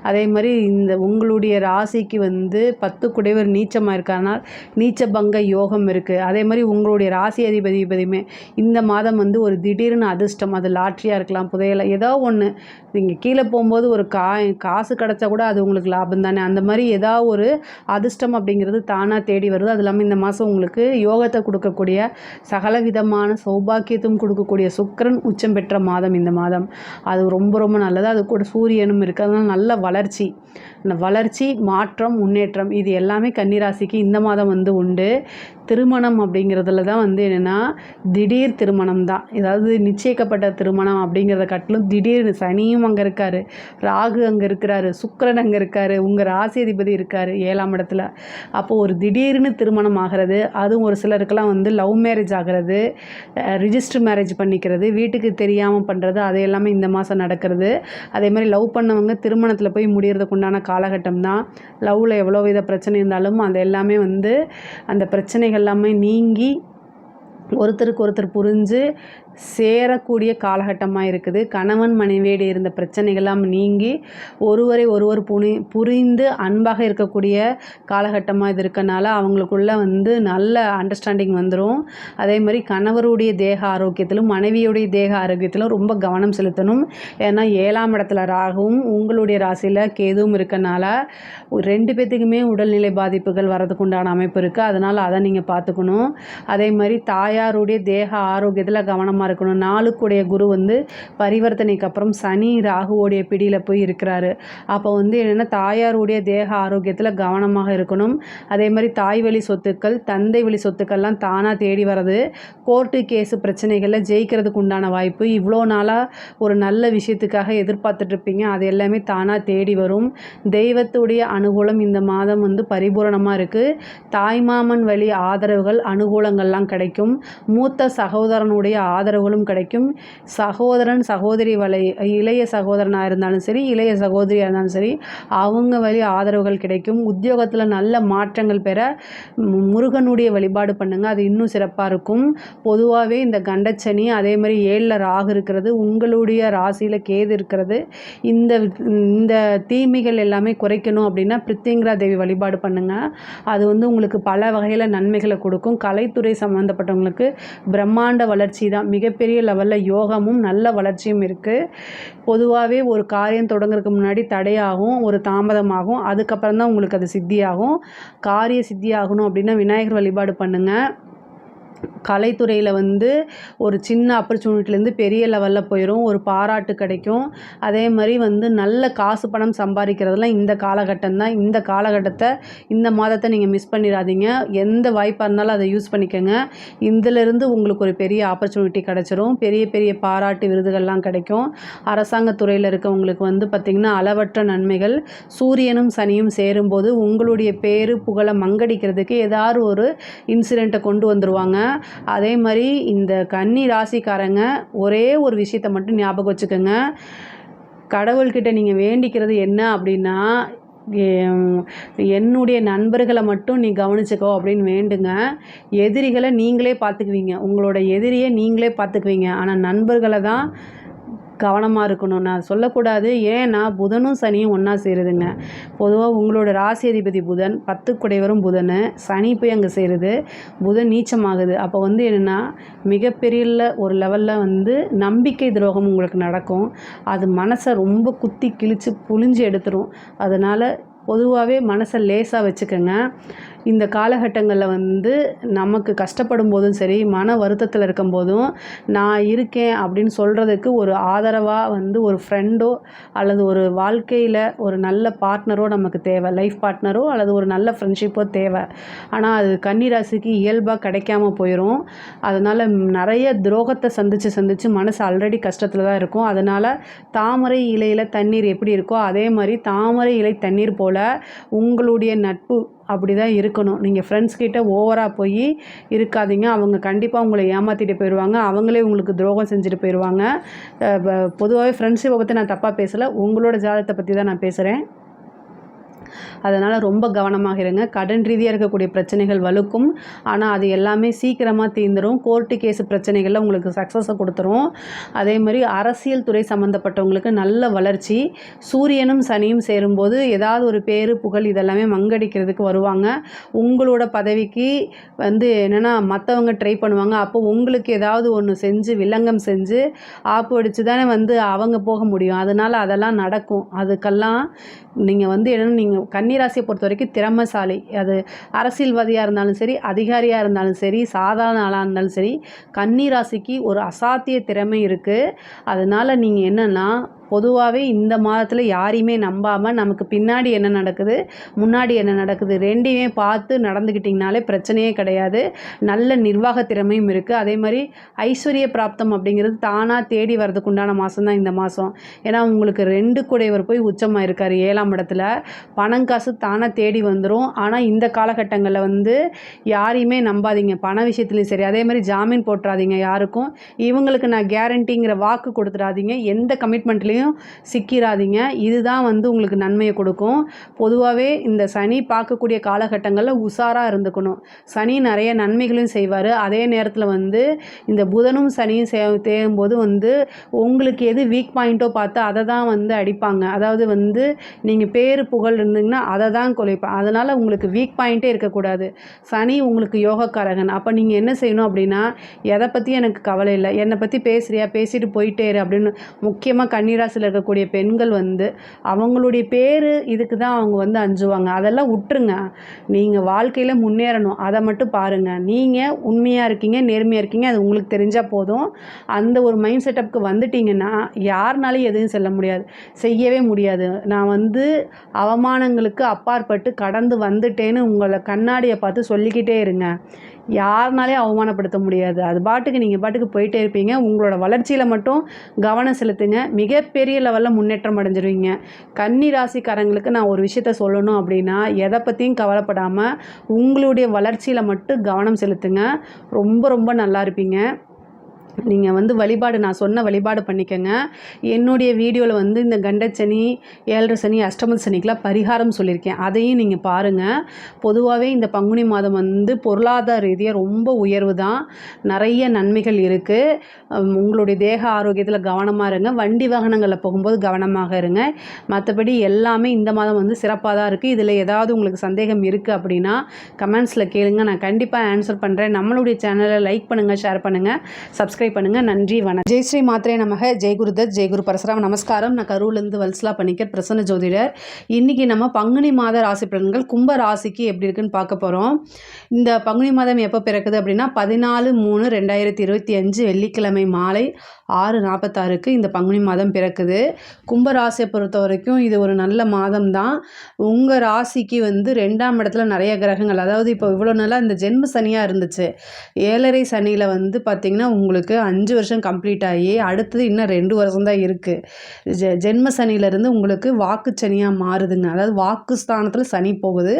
அதே மாதிரி இந்த உங்களுடைய ராசிக்கு வந்து 10 குடையவர் நீச்சமாக இருக்கறனால் நீச்ச பங்க யோகம் இருக்குது. அதே மாதிரி உங்களுடைய ராசி அதிபதியுமே இந்த மாதம் வந்து ஒரு திடீர்னு அதிர்ஷ்டம், அது லாட்ரியாக இருக்கலாம், புதையலை ஏதோ ஒன்று, நீங்கள் கீழே போகும்போது ஒரு காசு கிடச்சா கூட அது உங்களுக்கு லாபம் தானே. அந்த மாதிரி ஏதாவது ஒரு அதிர்ஷ்டம் அப்படிங்கிறது தானாக தேடி வருது. அது இல்லாமல் இந்த மாதம் உங்களுக்கு யோகத்தை கொடுக்கக்கூடிய சகல விதமான சௌபாக்கியத்தும் கொடுக்கக்கூடிய சுக்கிரன் உச்சம் பெற்ற மாதம் இந்த மாதம். அது ரொம்ப ரொம்ப நல்லது. அது கூட சூரியனும் இருக்குது. அதனால் நல்ல வளர்ச்சி மாற்றம் முன்னேற்றம் இது எல்லாமே கன்னிராசிக்கு இந்த மாதம் வந்து உண்டு. திருமணம் அப்படிங்கிறதுல தான் வந்து என்னென்னா திடீர் திருமணம் தான், ஏதாவது நிச்சயிக்கப்பட்ட திருமணம் அப்படிங்கிறத காட்டிலும் திடீர்னு சனியும் அங்கே இருக்கார், ராகு அங்கே இருக்கிறாரு, சுக்கிரன் அங்கே இருக்கார், உங்கள் ராசி அதிபதி இருக்கார் 7ஆம் இடத்துல. அப்போது ஒரு திடீர்னு திருமணம் ஆகிறது, அதுவும் ஒரு சிலருக்கெல்லாம் வந்து லவ் மேரேஜ் ஆகிறது, ரிஜிஸ்டர் மேரேஜ் பண்ணிக்கிறது, வீட்டுக்கு தெரியாமல் பண்ணுறது, அது எல்லாமே இந்த மாதம் நடக்கிறது. அதே மாதிரி லவ் பண்ணவங்க திருமணத்தில் போய் முடியறதுக்கு உண்டான காலகட்டம் தான். லவ்வில் எவ்வளோ வித பிரச்சனை இருந்தாலும் அது எல்லாமே வந்து அந்த பிரச்சனைகள் எல்லாமே நீங்கி ஒருத்தருக்கு ஒருத்தர் புரிஞ்சு சேரக்கூடிய காலகட்டமாக இருக்குது. கணவன் மனைவியோடு இருந்த பிரச்சனைகள்லாம் நீங்கி ஒருவரை ஒருவர் புரிந்து அன்பாக இருக்கக்கூடிய காலகட்டமாக இது இருக்கனால அவங்களுக்குள்ள வந்து நல்ல அண்டர்ஸ்டாண்டிங் வந்துடும். அதே மாதிரி கணவருடைய தேக ஆரோக்கியத்திலும் மனைவியுடைய தேக ஆரோக்கியத்திலும் ரொம்ப கவனம் செலுத்தணும். ஏன்னா 7ஆம் இடத்துல ராகுவும் உங்களுடைய ராசியில் கேதுவும் இருக்கனால 2 பேர்த்துக்குமே உடல்நிலை பாதிப்புகள் வரதுக்கு உண்டான அமைப்பு இருக்குது. அதனால் அதை நீங்கள் பார்த்துக்கணும். அதே மாதிரி தாயாருடைய தேக ஆரோக்கியத்தில் கவனமாக இருக்கணும். 4க்குடைய குரு வந்து பரிவர்த்தனைக்கு அப்புறம் சனி ராகுவோடைய பிடியில் போய் இருக்கிறாரு. அப்போ வந்து என்னென்னா தாயாருடைய தேக ஆரோக்கியத்தில் கவனமாக இருக்கணும். அதே மாதிரி தாய் வழி சொத்துக்கள் தந்தை வழி சொத்துக்கள்லாம் தானாக தேடி வர்றது, கோர்ட்டு கேஸு பிரச்சனைகளில் ஜெயிக்கிறதுக்கு உண்டான வாய்ப்பு, இவ்வளோ நாளாக ஒரு நல்ல விஷயத்துக்காக எதிர்பார்த்துட்ருப்பீங்க, அது எல்லாமே தானாக தேடி வரும். தெய்வத்துடைய அனுகூலம் இந்த மாதம் வந்து பரிபூரணமாக இருக்குது. தாய்மாமன் வழி ஆதரவுகள் அனுகூலங்கள்லாம் கிடைக்கும். மூத்த சகோதரனுடைய ஆதரவுகளும் கிடைக்கும். சகோதரன் சகோதரி இளைய சகோதரனாக இருந்தாலும் சரி இளைய சகோதரியாக இருந்தாலும் சரி அவங்க வழி ஆதரவுகள் கிடைக்கும். உத்தியோகத்தில் நல்ல மாற்றங்கள் பெற முருகனுடைய வழிபாடு பண்ணுங்கள், அது இன்னும் சிறப்பாக இருக்கும். பொதுவாகவே இந்த கண்டச்சனி அதே மாதிரி 7ல் ராகு இருக்கிறது, உங்களுடைய ராசியில் கேது இருக்கிறது, இந்த தீமைகள் எல்லாமே குறைக்கணும் அப்படின்னா பிரித்திங்கரா தேவி வழிபாடு பண்ணுங்கள். அது வந்து உங்களுக்கு பல வகையில் நன்மைகளை கொடுக்கும். கலைத்துறை சம்மந்தப்பட்டவங்களுக்கு பிரம்மாண்ட வளர்ச்சி தான், மிகப்பெரிய லெவலில் யோகமும் நல்ல வளர்ச்சியும் இருக்குது. பொதுவாகவே ஒரு காரியம் தொடங்குறதுக்கு முன்னாடி தடையாகும், ஒரு தாமதமாகும், அதுக்கப்புறம் தான் உங்களுக்கு அது சித்தியாகும். காரிய சித்தி ஆகணும் அப்படின்னா விநாயகர் வழிபாடு பண்ணுங்கள். கலைத்துறையில் வந்து ஒரு சின்ன ஆப்பர்ச்சுனிட்டிலேருந்து பெரிய லெவலில் போயிடும், ஒரு பாராட்டு கிடைக்கும். அதே மாதிரி வந்து நல்ல காசு பணம் சம்பாதிக்கிறதுலாம் இந்த காலகட்டம் தான். இந்த காலகட்டத்தை இந்த மாதத்தை நீங்கள் மிஸ் பண்ணிடாதீங்க. எந்த வாய்ப்பாக இருந்தாலும் அதை யூஸ் பண்ணிக்கோங்க. இதிலிருந்து உங்களுக்கு ஒரு பெரிய ஆப்பர்ச்சுனிட்டி கிடச்சிரும். பெரிய பெரிய பாராட்டு விருதுகள்லாம் கிடைக்கும். அரசாங்கத் துறையில் இருக்கவங்களுக்கு வந்து பார்த்திங்கன்னா அளவற்ற நன்மைகள். சூரியனும் சனியும் சேரும்போது உங்களுடைய பேரு புகழை மங்கடிக்கிறதுக்கு ஏதாவது ஒரு இன்சிடெண்ட்டை கொண்டு வந்துடுவாங்க. அதே மாதிரி இந்த கன்னி ராசிக்காரங்க ஒரே ஒரு விஷயத்தை மட்டும் ஞாபகம் வச்சுக்கோங்க. கடவுள்கிட்ட நீங்கள் வேண்டிக்கிறது என்ன அப்படின்னா, என்னுடைய நண்பர்களை மட்டும் நீ கவனிச்சுக்கோ அப்படின்னு வேண்டுங்க. எதிரிகளை நீங்களே பார்த்துக்குவீங்க, உங்களோட எதிரியை நீங்களே பார்த்துக்குவீங்க. ஆனால் நண்பர்களை தான் கவனமாக இருக்கணும். நான் சொல்லக்கூடாது, ஏன்னா புதனும் சனியும் ஒன்றா சேருதுங்க. பொதுவாக உங்களோட ராசி அதிபதி புதன், 10 குடைவரும் புதன், சனி போய் அங்கே சேருது, புதன் நீச்சமாகுது. அப்போ வந்து என்னென்னா மிகப்பெரிய ஒரு லெவலில் வந்து நம்பிக்கை துரோகம் உங்களுக்கு நடக்கும். அது மனசை ரொம்ப குத்தி கிழித்து புழிஞ்சு எடுத்துரும். அதனால் பொதுவாகவே மனசை லேசாக வச்சுக்கோங்க. இந்த காலகட்டங்களில் வந்து நமக்கு கஷ்டப்படும் போதும் சரி, மன வருத்தத்தில் இருக்கும்போதும் நான் இருக்கேன் அப்படின்னு சொல்கிறதுக்கு ஒரு ஆதரவாக வந்து ஒரு ஃப்ரெண்டோ அல்லது ஒரு வாழ்க்கையில் ஒரு நல்ல பார்ட்னரோ நமக்கு தேவை. லைஃப் பார்ட்னரோ அல்லது ஒரு நல்ல ஃப்ரெண்ட்ஷிப்போ தேவை. ஆனால் அது கன்னிராசிக்கு இயல்பாக கிடைக்காம போயிடும். அதனால் நிறைய துரோகத்தை சந்தித்து மனசு ஆல்ரெடி கஷ்டத்தில் தான் இருக்கும். அதனால் தாமரை இலையில் தண்ணீர் எப்படி இருக்கோ அதே மாதிரி தாமரை இலை தண்ணீர் போல் உங்களுடைய நட்பு அப்படி தான் இருக்கணும். நீங்கள் ஃப்ரெண்ட்ஸ் கிட்ட ஓவராக போய் இருக்காதீங்க. அவங்க கண்டிப்பாக உங்களை ஏமாற்றிட்டு போயிடுவாங்க. அவங்களே உங்களுக்கு துரோகம் செஞ்சுட்டு போயிடுவாங்க. பொதுவாகவே ஃப்ரெண்ட்ஷிப்பை பற்றி நான் தப்பாக பேசலை, உங்களோட ஜாதகத்தை பற்றி தான் நான் பேசுகிறேன். அதனால் ரொம்ப கவனமாக இருங்க. கடன் ரீதியாக இருக்கக்கூடிய பிரச்சனைகள் வலுக்கும், ஆனால் அது எல்லாமே சீக்கிரமாக தீர்ந்துடும். கோர்ட்டு கேஸு பிரச்சனைகளில் உங்களுக்கு சக்ஸஸை கொடுத்துரும். அதே மாதிரி அரசியல் துறை சம்மந்தப்பட்டவங்களுக்கு நல்ல வளர்ச்சி. சூரியனும் சனியும் சேரும்போது ஏதாவது ஒரு பேரு புகழ் இதெல்லாமே மங்கடிக்கிறதுக்கு வருவாங்க. உங்களோட பதவிக்கு வந்து என்னென்னா மற்றவங்க ட்ரை பண்ணுவாங்க. அப்போ உங்களுக்கு ஏதாவது ஒன்று செஞ்சு வில்லங்கம் செஞ்சு ஆப்பு அடித்து தானே வந்து அவங்க போக முடியும். அதனால் அதெல்லாம் நடக்கும். அதுக்கெல்லாம் நீங்கள் வந்து என்னென்னா நீங்கள் கன்னிராசியை பொறுத்த வரைக்கும் திறமைசாலி. அது அரசியல்வாதியாக இருந்தாலும் சரி, அதிகாரியாக இருந்தாலும் சரி, சாதாரண ஆளாக இருந்தாலும் சரி, கன்னிராசிக்கு ஒரு அசாத்திய திறமை இருக்குது. அதனால் நீங்கள் என்னென்னா பொதுவாகவே இந்த மாதத்தில் யாரையுமே நம்பாமல் நமக்கு பின்னாடி என்ன நடக்குது, முன்னாடி என்ன நடக்குது ரெண்டையுமே பார்த்து நடந்துக்கிட்டிங்கனாலே பிரச்சனையே கிடையாது. நல்ல நிர்வாக திறமையும் இருக்குது. அதே மாதிரி ஐஸ்வர்ய பிராப்தம் அப்படிங்கிறது தானாக தேடி வர்றதுக்கு உண்டான மாதம் தான் இந்த மாதம். ஏன்னா உங்களுக்கு 2 குடைவர் போய் உச்சமாக இருக்கார் 7ஆம் இடத்துல. பணம் காசு தானாக தேடி வந்துடும். ஆனால் இந்த காலகட்டங்களில் வந்து யாரையுமே நம்பாதீங்க, பண விஷயத்துலையும் சரி. அதே மாதிரி ஜாமீன் போட்டுறாதீங்க யாருக்கும். இவங்களுக்கு நான் கேரண்டிங்கிற வாக்கு கொடுத்துடாதீங்க. எந்த கமிட்மெண்ட்லேயும் சிக்கிறாதீங்க. இதுதான் வந்து உங்களுக்கு நன்மையை கொடுக்கும். பொதுவாகவே இந்த சனி பார்க்கக்கூடிய காலகட்டங்களில் உஷாராக இருந்துக்கணும். சனி நிறைய நன்மைகளையும் செய்வார். அதே நேரத்தில் வந்து இந்த புதனும் சனியும் தேயும்போது வந்து உங்களுக்கு எது வீக் பாயிண்ட்டோ பார்த்து அதை தான் வந்து அடிப்பாங்க. அதாவது வந்து நீங்கள் பேரு புகழ் இருந்தீங்கன்னா அதை தான் குலைப்பாங்க. அதனால் உங்களுக்கு வீக் பாயிண்ட்டே இருக்கக்கூடாது. சனி உங்களுக்கு யோகக்காரகன். அப்போ நீங்கள் என்ன செய்யணும் அப்படின்னா, எதை பற்றி எனக்கு கவலை இல்லை, என்னை பற்றி பேசுகிறியா பேசிட்டு போயிட்டே இரு அப்படின்னு. முக்கியமாக கன்னிராசியில் இருக்கக்கூடிய பெண்கள் வந்து அவங்களுடைய பேர் இதுக்கு தான் அவங்க வந்து அஞ்சுவாங்க. அதெல்லாம் விட்டுருங்க. நீங்கள் வாழ்க்கையில் முன்னேறணும், அதை மட்டும் பாருங்கள். நீங்கள் உண்மையாக இருக்கீங்க, நேர்மையாக இருக்கீங்க, அது உங்களுக்கு தெரிஞ்சால் போதும். அந்த ஒரு மைண்ட் செட்டப்புக்கு வந்துட்டிங்கன்னா யாருனாலையும் எதுவும் செய்யவே முடியாது. நான் வந்து அவமானங்களுக்கு அப்பாற்பட்டு கடந்து வந்துட்டேன்னு உங்களை கண்ணாடியை பார்த்து சொல்லிக்கிட்டே இருங்க. யாருனாலையும் அவமானப்படுத்த முடியாது. அது பாட்டுக்கு நீங்கள் பாட்டுக்கு போயிட்டே இருப்பீங்க. உங்களோட வளர்ச்சியில் மட்டும் கவனம் செலுத்துங்க. மிகப்பெரிய லெவலில் முன்னேற்றம் அடைஞ்சிருவீங்க. கன்னி ராசிக்காரங்களுக்கு நான் ஒரு விஷயத்த சொல்லணும் அப்படின்னா, எதை பற்றியும் கவலைப்படாமல் உங்களுடைய வளர்ச்சியில் மட்டும் கவனம் செலுத்துங்க. ரொம்ப ரொம்ப நல்லா இருப்பீங்க. நீங்கள் வந்து வழிபாடு நான் சொன்ன வழிபாடு பண்ணிக்கங்க. என்னுடைய வீடியோவில் வந்து இந்த கண்டச்சனி, 7.5 சனி, அஷ்டம சனிக்கெலாம் பரிகாரம் சொல்லியிருக்கேன். அதையும் நீங்கள் பாருங்கள். பொதுவாகவே இந்த பங்குனி மாதம் வந்து பொருளாதார ரீதியாக ரொம்ப உயர்வு தான். நிறைய நன்மைகள் இருக்குது. உங்களுடைய தேக ஆரோக்கியத்தில் கவனமாக இருங்க. வண்டி வாகனங்களில் போகும்போது கவனமாக இருங்க. மற்றபடி எல்லாமே இந்த மாதம் வந்து சிறப்பாக தான் இருக்குது. இதில் ஏதாவது உங்களுக்கு சந்தேகம் இருக்குது அப்படின்னா கமெண்ட்ஸில் கேளுங்க. நான் கண்டிப்பாக ஆன்சர் பண்ணுறேன். நம்மளுடைய சேனலை லைக் பண்ணுங்கள், ஷேர் பண்ணுங்கள், சப்ஸ்கிரைப் சப்ஸ்கிரைப் பண்ணுங்கள். நன்றி, வணக்கம். ஜெய் ஸ்ரீ மாத்ரே நமக. ஜெய் குருதத், ஜெய் குரு பரசுராம். நமஸ்காரம். நான் கரூர்லேருந்து வல்சலா பணிக்கர், பிரசன்ன ஜோதிடர். இன்றைக்கி நம்ம பங்குனி மாத ராசி பலன்கள் கும்ப ராசிக்கு எப்படி இருக்குன்னு பார்க்க போகிறோம். இந்த பங்குனி மாதம் எப்போ பிறக்குது அப்படின்னா 14/3/2025 வெள்ளிக்கிழமை மாலை 6:46க்கு இந்த பங்குனி மாதம் பிறக்குது. கும்ப ராசியை பொறுத்த வரைக்கும் இது ஒரு நல்ல மாதம் தான். உங்கள் ராசிக்கு வந்து 2ஆம் இடத்துல நிறைய கிரகங்கள், அதாவது இப்போ இவ்வளோ நாளாக இந்த ஜென்ம சனியாக இருந்துச்சு. 7.5 சனியில் வந்து பார்த்திங்கன்னா உங்களுக்கு 5 வருஷம் கம்ப்ளீட் ஆகி அடுத்தது இன்னும் 2 வருஷம் தான் இருக்குது. ஜென்ம சனியிலேருந்து உங்களுக்கு வாக்கு சனியாக மாறுதுங்க. அதாவது வாக்கு ஸ்தானத்தில் சனி போகுது.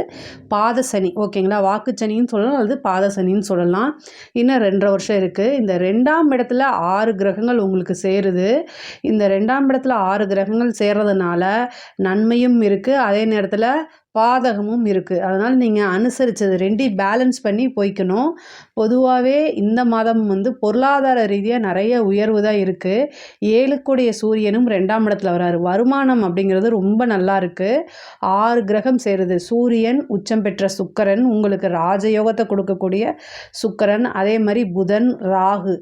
பாத சனி, ஓகேங்களா? வாக்கு சனின்னு சொல்லலாம் அல்லது பாத சனின்னு சொல்லலாம். இன்னும் 2.5 வருஷம் இருக்குது. இந்த 2ஆம் இடத்துல 6 கிரகங்கள் உங்களுக்கு சேருது. இந்த 2ஆம் இடத்துல 6 கிரகங்கள் சேர்றதுனால நன்மையும் இருக்குது, அதே நேரத்தில் பாதகமும் இருக்குது. அதனால் நீங்கள் அனுசரித்தது 2ஐயும் பேலன்ஸ் பண்ணி போய்க்கணும். பொதுவாகவே இந்த மாதம் வந்து பொருளாதார ரீதியாக நிறைய உயர்வு தான் இருக்குது. 7க்குடைய சூரியனும் 2ஆம் இடத்துல வராரு. வருமானம் அப்படிங்கிறது ரொம்ப நல்லா இருக்குது. 6 கிரகம் சேருது. சூரியன் உச்சம் பெற்ற சுக்கிரன், உங்களுக்கு ராஜயோகத்தை கொடுக்கக்கூடிய சுக்கிரன், அதே மாதிரி புதன், ராகு,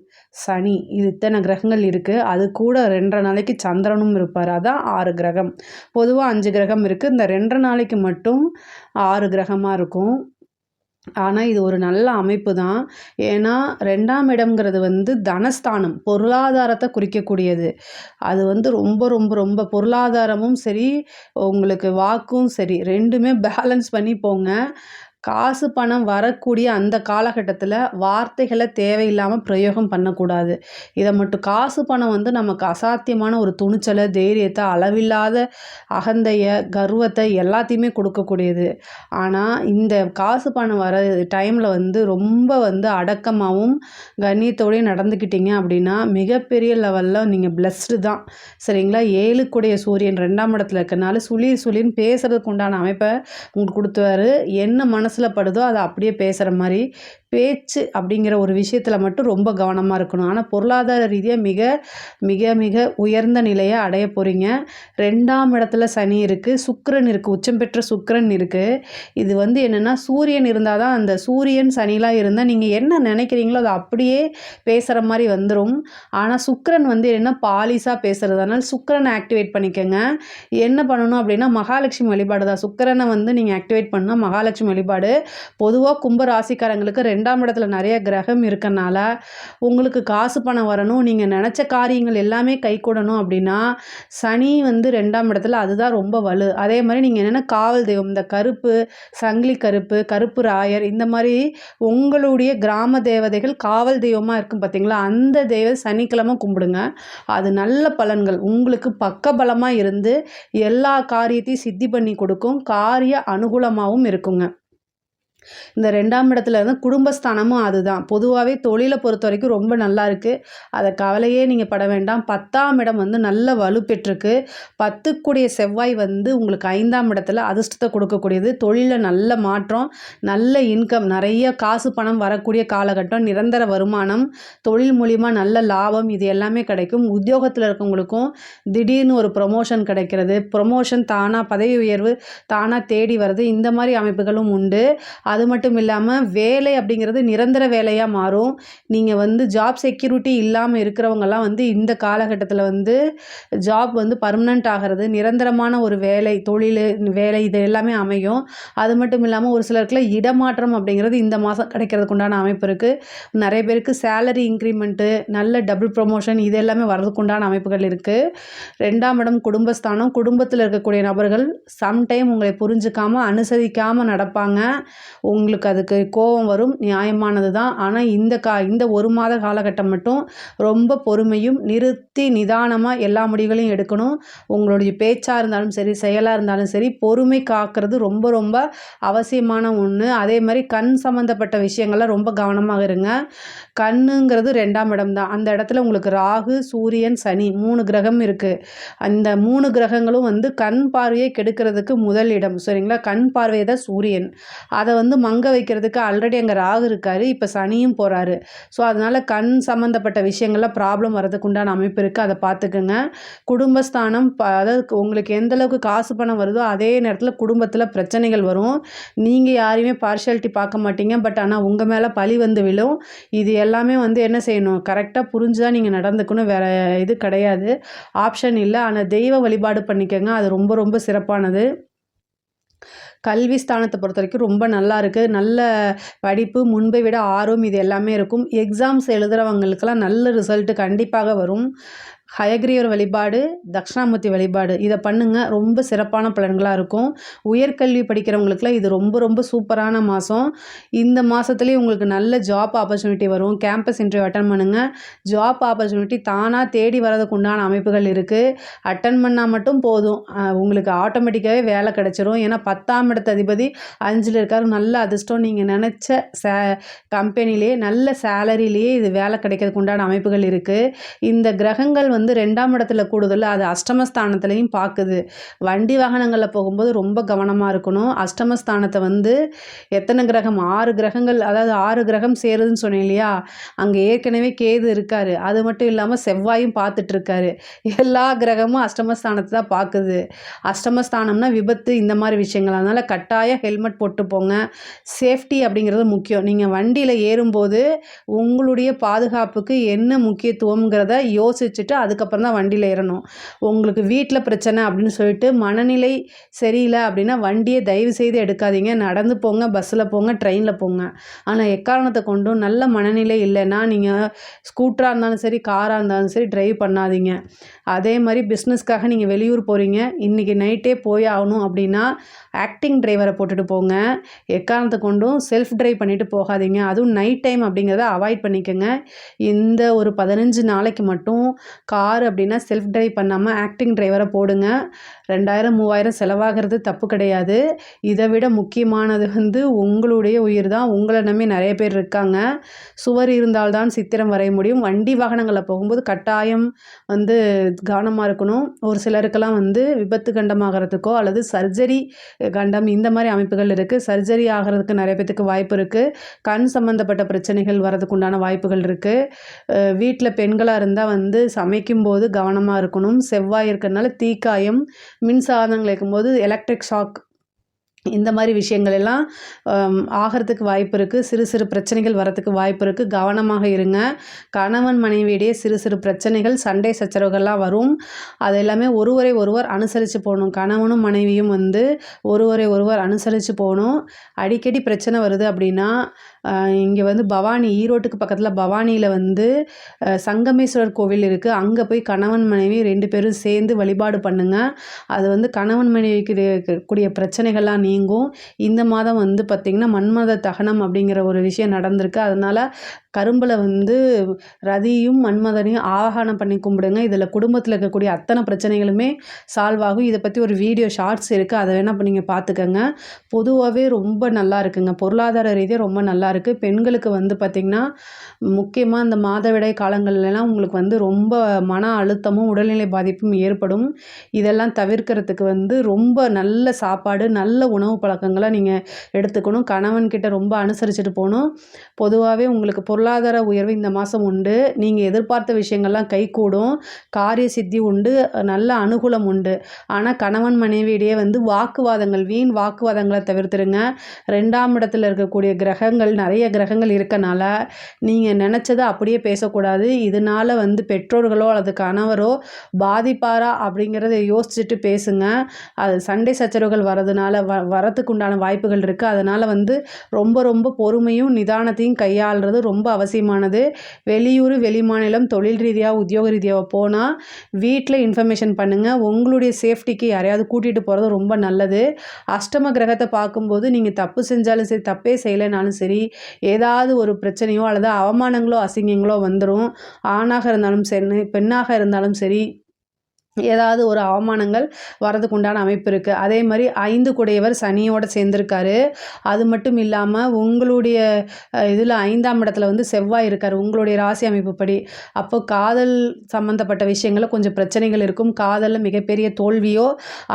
சனி, இது இத்தனை கிரகங்கள் இருக்குது. அது கூட 2.5 நாளைக்கு சந்திரனும் இருப்பார். அதான் 6 கிரகம். பொதுவாக 5 கிரகம் இருக்குது. இந்த 2.5 நாளைக்கு மட்டும் 6 கிரகமாக இருக்கும். ஆனால் இது ஒரு நல்ல அமைப்பு தான். ஏன்னா 2ஆம் இடம்ங்கிறது வந்து தனஸ்தானம், பொருளாதாரத்தை குறிக்கக்கூடியது. அது வந்து ரொம்ப ரொம்ப ரொம்ப பொருளாதாரமும் சரி, உங்களுக்கு வாக்கும் சரி, 2மே பேலன்ஸ் பண்ணி போங்க. காசு பணம் வரக்கூடிய அந்த காலகட்டத்தில் வார்த்தைகளை தேவையில்லாமல் பிரயோகம் பண்ணக்கூடாது. இதை மட்டும், காசு பணம் வந்து நமக்கு அசாத்தியமான ஒரு துணிச்சலை, தைரியத்தை, அளவில்லாத அகந்தையை, கர்வத்தை எல்லாத்தையுமே கொடுக்கக்கூடியது. ஆனால் இந்த காசு பணம் வர டைமில் வந்து ரொம்ப வந்து அடக்கமாகவும் கண்ணியத்தோடையும் நடந்துக்கிட்டீங்க அப்படின்னா மிகப்பெரிய லெவலில் நீங்கள் பிளஸ்டு தான். சரிங்களா? 7க்குடைய சூரியன் 2ஆம் இடத்துல இருக்கனால சுளின்னு பேசுறதுக்கு உண்டான அமைப்பை உங்களுக்கு கொடுத்துவாரு. என்ன மனசில் படுதோ அதை அப்படியே பேசுகிற மாதிரி. பேச்சு அப்படிங்கிற ஒரு விஷயத்தில் மட்டும் ரொம்ப கவனமாக இருக்கணும். ஆனால் பொருளாதார ரீதியாக மிக மிக மிக உயர்ந்த நிலையை அடைய போகிறீங்க. 2ஆம் இடத்துல சனி இருக்குது, சுக்கிரன் இருக்குது, உச்சம் பெற்ற சுக்கிரன் இருக்குது. இது வந்து என்னென்னா, சூரியன் இருந்தால் தான், அந்த சூரியன் சனிலாம் இருந்தால் நீங்கள் என்ன நினைக்கிறீங்களோ அதை அப்படியே பேசுகிற மாதிரி வந்துடும். ஆனால் சுக்கிரன் வந்து என்ன பாலிசாக பேசுகிறது. அதனால் சுக்கிரனை ஆக்டிவேட் பண்ணிக்கோங்க. என்ன பண்ணணும் அப்படின்னா, மகாலட்சுமி வழிபாடு தான். சுக்கிரனை வந்து நீங்கள் ஆக்டிவேட் பண்ணால் மகாலட்சுமி வழிபாடு. பொதுவாக கும்ப ராசிக்காரங்களுக்கு 2ஆம் இடத்துல நிறைய கிரகம் இருக்கனால உங்களுக்கு காசு பணம் வரணும், நீங்கள் நினச்ச காரியங்கள் எல்லாமே கைகூடணும் அப்படின்னா சனி வந்து 2ஆம் இடத்துல, அதுதான் ரொம்ப வலு. அதே மாதிரி நீங்கள் என்னென்ன காவல் தெய்வம், இந்த கருப்பு சங்கிலி, கருப்பு ராயர், இந்த மாதிரி உங்களுடைய கிராம தேவதைகள் காவல் தெய்வமாக இருக்கும் பார்த்தீங்களா, அந்த தெய்வ சனிக்கிழமை கும்பிடுங்க. அது நல்ல பலன்கள் உங்களுக்கு பக்கபலமாக இருந்து எல்லா காரியத்தையும் சித்தி பண்ணி கொடுக்கும். காரிய அனுகூலமாகவும் இருக்குங்க. இந்த 2ஆம் இடத்துல இருந்து குடும்பஸ்தானமும் அதுதான். பொதுவாகவே தொழிலை பொறுத்த வரைக்கும் ரொம்ப நல்லா இருக்குது. அதை கவலையே நீங்கள் பட வேண்டாம். 10ஆம் இடம் வந்து நல்ல வலுப்பெற்றிருக்கு. 10க்குடைய செவ்வாய் வந்து உங்களுக்கு 5ஆம் இடத்துல அதிர்ஷ்டத்தை கொடுக்கக்கூடியது. தொழிலில் நல்ல மாற்றம், நல்ல இன்கம், நிறைய காசு பணம் வரக்கூடிய காலகட்டம், நிரந்தர வருமானம், தொழில் மூலிமா நல்ல லாபம், இது எல்லாமே கிடைக்கும். உத்தியோகத்தில் இருக்கவங்களுக்கும் திடீர்னு ஒரு ப்ரொமோஷன் கிடைக்கிறது, ப்ரொமோஷன் தானாக, பதவி உயர்வு தானாக தேடி வருது, இந்த மாதிரி அமைப்புகளும் உண்டு. அது மட்டும் இல்லாமல் வேலை அப்படிங்கிறது நிரந்தர வேலையாக மாறும். நீங்கள் வந்து ஜாப் செக்யூரிட்டி இல்லாமல் இருக்கிறவங்கெல்லாம் வந்து இந்த காலகட்டத்தில் வந்து ஜாப் வந்து பர்மனண்ட் ஆகிறது, நிரந்தரமான ஒரு வேலை, தொழில், வேலை, இது எல்லாமே அமையும். அது மட்டும் இல்லாமல் ஒரு சிலருக்குள்ள இடமாற்றம் அப்படிங்கிறது இந்த மாதம் கிடைக்கிறதுக்கு உண்டான அமைப்பு இருக்குது. நிறைய பேருக்கு சேலரி இன்க்ரிமெண்ட்டு, நல்ல டபுள் ப்ரொமோஷன், இது எல்லாமே வர்றதுக்கு உண்டான அமைப்புகள் இருக்குது. 2ஆம் இடம் குடும்பஸ்தானம். குடும்பத்தில் இருக்கக்கூடிய நபர்கள் சம்டைம் உங்களை புரிஞ்சுக்காமல், அனுசரிக்காமல் நடப்பாங்க. உங்களுக்கு அதுக்கு கோபம் வரும், நியாயமானது தான். ஆனால் இந்த 1 மாத காலகட்டம் மட்டும் ரொம்ப பொறுமையும், நிறுத்தி நிதானமாக எல்லா முடிவுகளையும் எடுக்கணும். உங்களுடைய பேச்சாக இருந்தாலும் சரி, செயலாக இருந்தாலும் சரி, பொறுமை காக்கிறது ரொம்ப ரொம்ப அவசியமான ஒன்று. அதே மாதிரி கண் சம்மந்தப்பட்ட விஷயங்கள்லாம் ரொம்ப கவனமாக இருங்க. கண்ணுங்கிறது 2ஆம் இடம் தான். அந்த இடத்துல உங்களுக்கு ராகு, சூரியன், சனி 3 கிரகம் இருக்குது. அந்த 3 கிரகங்களும் வந்து கண் பார்வையை கெடுக்கிறதுக்கு முதல் இடம். சரிங்களா? கண் பார்வை தான் சூரியன். அதை வந்து வந்து மங்க வைக்கிறதுக்கு ஆல்ரெடி அங்கே ராகு இருக்கார், இப்போ சனியும் போகிறாரு. ஸோ அதனால் கண் சம்மந்தப்பட்ட விஷயங்களில் ப்ராப்ளம் வரதுக்கு உண்டான அமைப்பு இருக்குது, அதை பார்த்துக்குங்க. குடும்பஸ்தானம் அதாவது உங்களுக்கு எந்த அளவுக்கு காசு பணம் வருதோ அதே நேரத்தில் குடும்பத்தில் பிரச்சனைகள் வரும். நீங்கள் யாரையுமே பார்ஷியாலிட்டி பார்க்க மாட்டீங்க, பட் ஆனால் உங்கள் மேலே பழி வந்து விழும். இது எல்லாமே வந்து என்ன செய்யணும், கரெக்டாக புரிஞ்சு தான் நீங்கள் நடந்துக்கணும், வேறு இது கிடையாது, ஆப்ஷன் இல்லை. ஆனால் தெய்வ வழிபாடு பண்ணிக்கோங்க, அது ரொம்ப ரொம்ப சிறப்பானது. கல்வி ஸ்தானத்தை பொறுத்த வரைக்கும் ரொம்ப நல்லா இருக்குது. நல்ல படிப்பு, முன்பை விட ஆர்வம், இது எல்லாமே இருக்கும். எக்ஸாம்ஸ் எழுதுகிறவங்களுக்கெல்லாம் நல்ல ரிசல்ட்டு கண்டிப்பாக வரும். ஹயக்ரீவர் வழிபாடு, தட்சிணாமூர்த்தி வழிபாடு இதை பண்ணுங்கள், ரொம்ப சிறப்பான பலன்களாக இருக்கும். உயர்கல்வி படிக்கிறவங்களுக்குலாம் இது ரொம்ப ரொம்ப சூப்பரான மாதம். இந்த மாதத்துலேயே உங்களுக்கு நல்ல ஜாப் ஆப்பர்ச்சுனிட்டி வரும். கேம்பஸ் இன்டர்வியூ அட்டன் பண்ணுங்கள், ஜாப் ஆப்பர்ச்சுனிட்டி தானாக தேடி வரதுக்கு உண்டான அமைப்புகள் இருக்குது. அட்டன் பண்ணால் மட்டும் போதும், உங்களுக்கு ஆட்டோமேட்டிக்காகவே வேலை கிடச்சிரும். ஏன்னா 10ஆம் இடத்து அதிபதி 5ல் இருக்கார். நல்ல அதிர்ஷ்டம், நீங்கள் நினச்ச கம்பெனிலேயே நல்ல சேலரிலேயே இது வேலை கிடைக்கிறதுக்கு உண்டான அமைப்புகள் இருக்குது. இந்த கிரகங்கள் வந்து 2ஆம் இடத்துல கூடுதல், அது அஷ்டமஸ்தானத்துலேயும் பார்க்குது. வண்டி வாகனங்களில் போகும்போது ரொம்ப கவனமாக இருக்கணும். அஷ்டமஸ்தானத்தை வந்து எத்தனை கிரகம், 6 கிரகங்கள், அதாவது 6 கிரகம் சேருதுன்னு சொன்னேன் இல்லையா, அங்கே ஏற்கனவே கேது இருக்கார். அது மட்டும் இல்லாமல் செவ்வாயும் பார்த்துட்ருக்காரு. எல்லா கிரகமும் அஷ்டமஸ்தானத்தை தான் பார்க்குது. அஷ்டமஸ்தானம்னா விபத்து, இந்த மாதிரி விஷயங்கள். அதனால் கட்டாயம் ஹெல்மெட் போட்டு போங்க. சேஃப்டி அப்படிங்கிறது முக்கியம். நீங்கள் வண்டியில் ஏறும்போது உங்களுடைய பாதுகாப்புக்கு என்ன முக்கியத்துவங்கிறத யோசிச்சுட்டு அதுக்கப்புறம் தான் வண்டியில் ஏறணும். உங்களுக்கு வீட்டில் பிரச்சனை அப்படின்னு சொல்லிட்டு மனநிலை சரியில்லை அப்படின்னா வண்டியை தயவு செய்து எடுக்காதீங்க. நடந்து போங்க, பஸ்ஸில் போங்க, ட்ரெயினில் போங்க. ஆனால் எக்காரணத்தை கொண்டும் நல்ல மனநிலை இல்லைன்னா நீங்கள் ஸ்கூட்டராக இருந்தாலும் சரி, காராக இருந்தாலும் சரி டிரைவ் பண்ணாதீங்க. அதே மாதிரி பிஸ்னஸ்க்காக நீங்கள் வெளியூர் போகிறீங்க, இன்றைக்கி நைட்டே போய் ஆகணும் அப்படின்னா ஆக்டிங் டிரைவரை போட்டுட்டு போங்க. எக்காரணத்தை கொண்டும் செல்ஃப் டிரைவ் பண்ணிவிட்டு போகாதீங்க. அதுவும் நைட் டைம் அப்படிங்கிறத அவாய்ட் பண்ணிக்கோங்க. இந்த ஒரு 15 நாளைக்கு மட்டும் கார் அப்படின்னா செல்ஃப் டிரைவ் பண்ணாமல் ஆக்டிங் டிரைவரை போடுங்க. 2000 3000 செலவாகிறது தப்பு கிடையாது. இதை விட முக்கியமானது வந்து உங்களுடைய உயிர் தான். உங்களை நம்பி நிறைய பேர் இருக்காங்க. சுவர் இருந்தால்தான் சித்திரம் வரைய முடியும். வண்டி வாகனங்களில் போகும்போது கட்டாயம் வந்து கவனமாக இருக்கணும். ஒரு சிலருக்கெல்லாம் வந்து விபத்து கண்டமாகறதுக்கோ அல்லது சர்ஜரி கண்டம், இந்த மாதிரி அமைப்புகள் இருக்குது. சர்ஜரி ஆகிறதுக்கு நிறைய பேத்துக்கு வாய்ப்பு இருக்குது. கண் சம்மந்தப்பட்ட பிரச்சனைகள் வரதுக்கு உண்டான வாய்ப்புகள் இருக்குது. வீட்டில் பெண்களாக இருந்தால் வந்து சமைக்கும்போது கவனமாக இருக்கணும். செவ்வாய் இருக்கிறதுனால தீக்காயம், மின்சாதனங்கள் இருக்கும்போது எலக்ட்ரிக் ஷாக், இந்த மாதிரி விஷயங்கள் எல்லாம் ஆகிறதுக்கு வாய்ப்பு இருக்குது. சிறு சிறு பிரச்சனைகள் வரத்துக்கு வாய்ப்பு இருக்குது. கவனமாக இருங்க. கணவன் மனைவியிடையே சிறு சிறு பிரச்சனைகள், சண்டை சச்சரவுகள்லாம் வரும். அது எல்லாமே ஒருவரை ஒருவர் அனுசரித்து போகணும். கணவனும் மனைவியும் வந்து ஒருவரை ஒருவர் அனுசரித்து போகணும். அடிக்கடி பிரச்சனை வருது அப்படின்னா இங்கே வந்து பவானி, ஈரோட்டுக்கு பக்கத்தில் பவானியில் வந்து சங்கமேஸ்வரர் கோவில் இருக்குது. அங்கே போய் கணவன் மனைவி 2 பேரும் சேர்ந்து வழிபாடு பண்ணுங்கள். அது வந்து கணவன் மனைவிக்கு இருக்கக்கூடிய பிரச்சனைகள்லாம் நீங்கும். இந்த மாதம் வந்து பார்த்திங்கன்னா மன்மத தகனம் அப்படிங்கிற ஒரு விஷயம் நடந்திருக்கு. அதனால் கரும்பில் வந்து ரதியும் மன்மதனையும் ஆவாகனம் பண்ணி கும்பிடுங்க. இதில் குடும்பத்தில் இருக்கக்கூடிய அத்தனை பிரச்சனைகளுமே சால்வ் ஆகும். இதை பற்றி ஒரு வீடியோ ஷார்ட்ஸ் இருக்குது, அதை வேணால் இப்போ நீங்கள் பார்த்துக்கங்க. பொதுவாகவே ரொம்ப நல்லா இருக்குங்க, பொருளாதார ரீதியாக ரொம்ப நல்லா இருக்குது. பெண்களுக்கு வந்து பார்த்திங்கன்னா முக்கியமாக இந்த மாதவிடாய் காலங்கள்லாம் உங்களுக்கு வந்து ரொம்ப மன அழுத்தமும் உடல்நிலை பாதிப்பும் ஏற்படும். இதெல்லாம் தவிர்க்கிறதுக்கு வந்து ரொம்ப நல்ல சாப்பாடு, நல்ல உணவு பழக்கங்களை நீங்கள் எடுத்துக்கணும். கணவன்கிட்ட ரொம்ப அனுசரிச்சுட்டு போகணும். பொதுவாகவே உங்களுக்கு பொருளாதார உயர்வு இந்த மாதம் உண்டு. நீங்கள் எதிர்பார்த்த விஷயங்கள்லாம் கைகூடும். காரிய சித்தி உண்டு. நல்ல அனுகூலம் உண்டு. ஆனால் கணவன் மனைவியிடையே வந்து வாக்குவாதங்கள், வீண் வாக்குவாதங்களை தவிர்த்துருங்க. 2ஆம் இடத்துல இருக்கக்கூடிய கிரகங்கள், நிறைய கிரகங்கள் இருக்கனால நீங்கள் நினச்சதை அப்படியே பேசக்கூடாது. இதனால் வந்து பெற்றோர்களோ அல்லது கணவரோ பாதிப்பாரா அப்படிங்கிறத யோசிச்சுட்டு பேசுங்க. அது சண்டை சச்சரவுகள் வரதுனால வரத்துக்கு உண்டான வாய்ப்புகள் இருக்குது. அதனால் வந்து ரொம்ப ரொம்ப பொறுமையும் நிதானத்தையும் கையாளுறது ரொம்ப அவசியமானது. வெளியூர், வெளிமாநிலம், தொழில் ரீதியாக, உத்தியோக ரீதியாக போனால் வீட்டில் இன்ஃபர்மேஷன் பண்ணுங்கள். உங்களுடைய சேஃப்டிக்கு யாரையாவது கூட்டிகிட்டு போகிறது ரொம்ப நல்லது. அஷ்டம கிரகத்தை பார்க்கும்போது நீங்கள் தப்பு செஞ்சாலும் சரி, தப்பே செய்யலைனாலும் சரி, ஏதாவது ஒரு பிரச்சனையோ அல்லது அவமானங்களோ அசிங்கங்களோ வந்துடும். ஆணாக இருந்தாலும் சரி, பெண்ணாக இருந்தாலும் சரி, ஏதாவது ஒரு அவமானங்கள் வரதுக்கு உண்டான அமைப்பு இருக்குது. அதே மாதிரி 5 குடையவர் சனியோட சேர்ந்திருக்காரு. அது மட்டும் இல்லாமல் உங்களுடைய இதில் 5ஆம் இடத்துல வந்து செவ்வாய் இருக்கார் உங்களுடைய ராசி அமைப்புப்படி. அப்போ காதல் சம்மந்தப்பட்ட விஷயங்களில் கொஞ்சம் பிரச்சனைகள் இருக்கும். காதலில் மிகப்பெரிய தோல்வியோ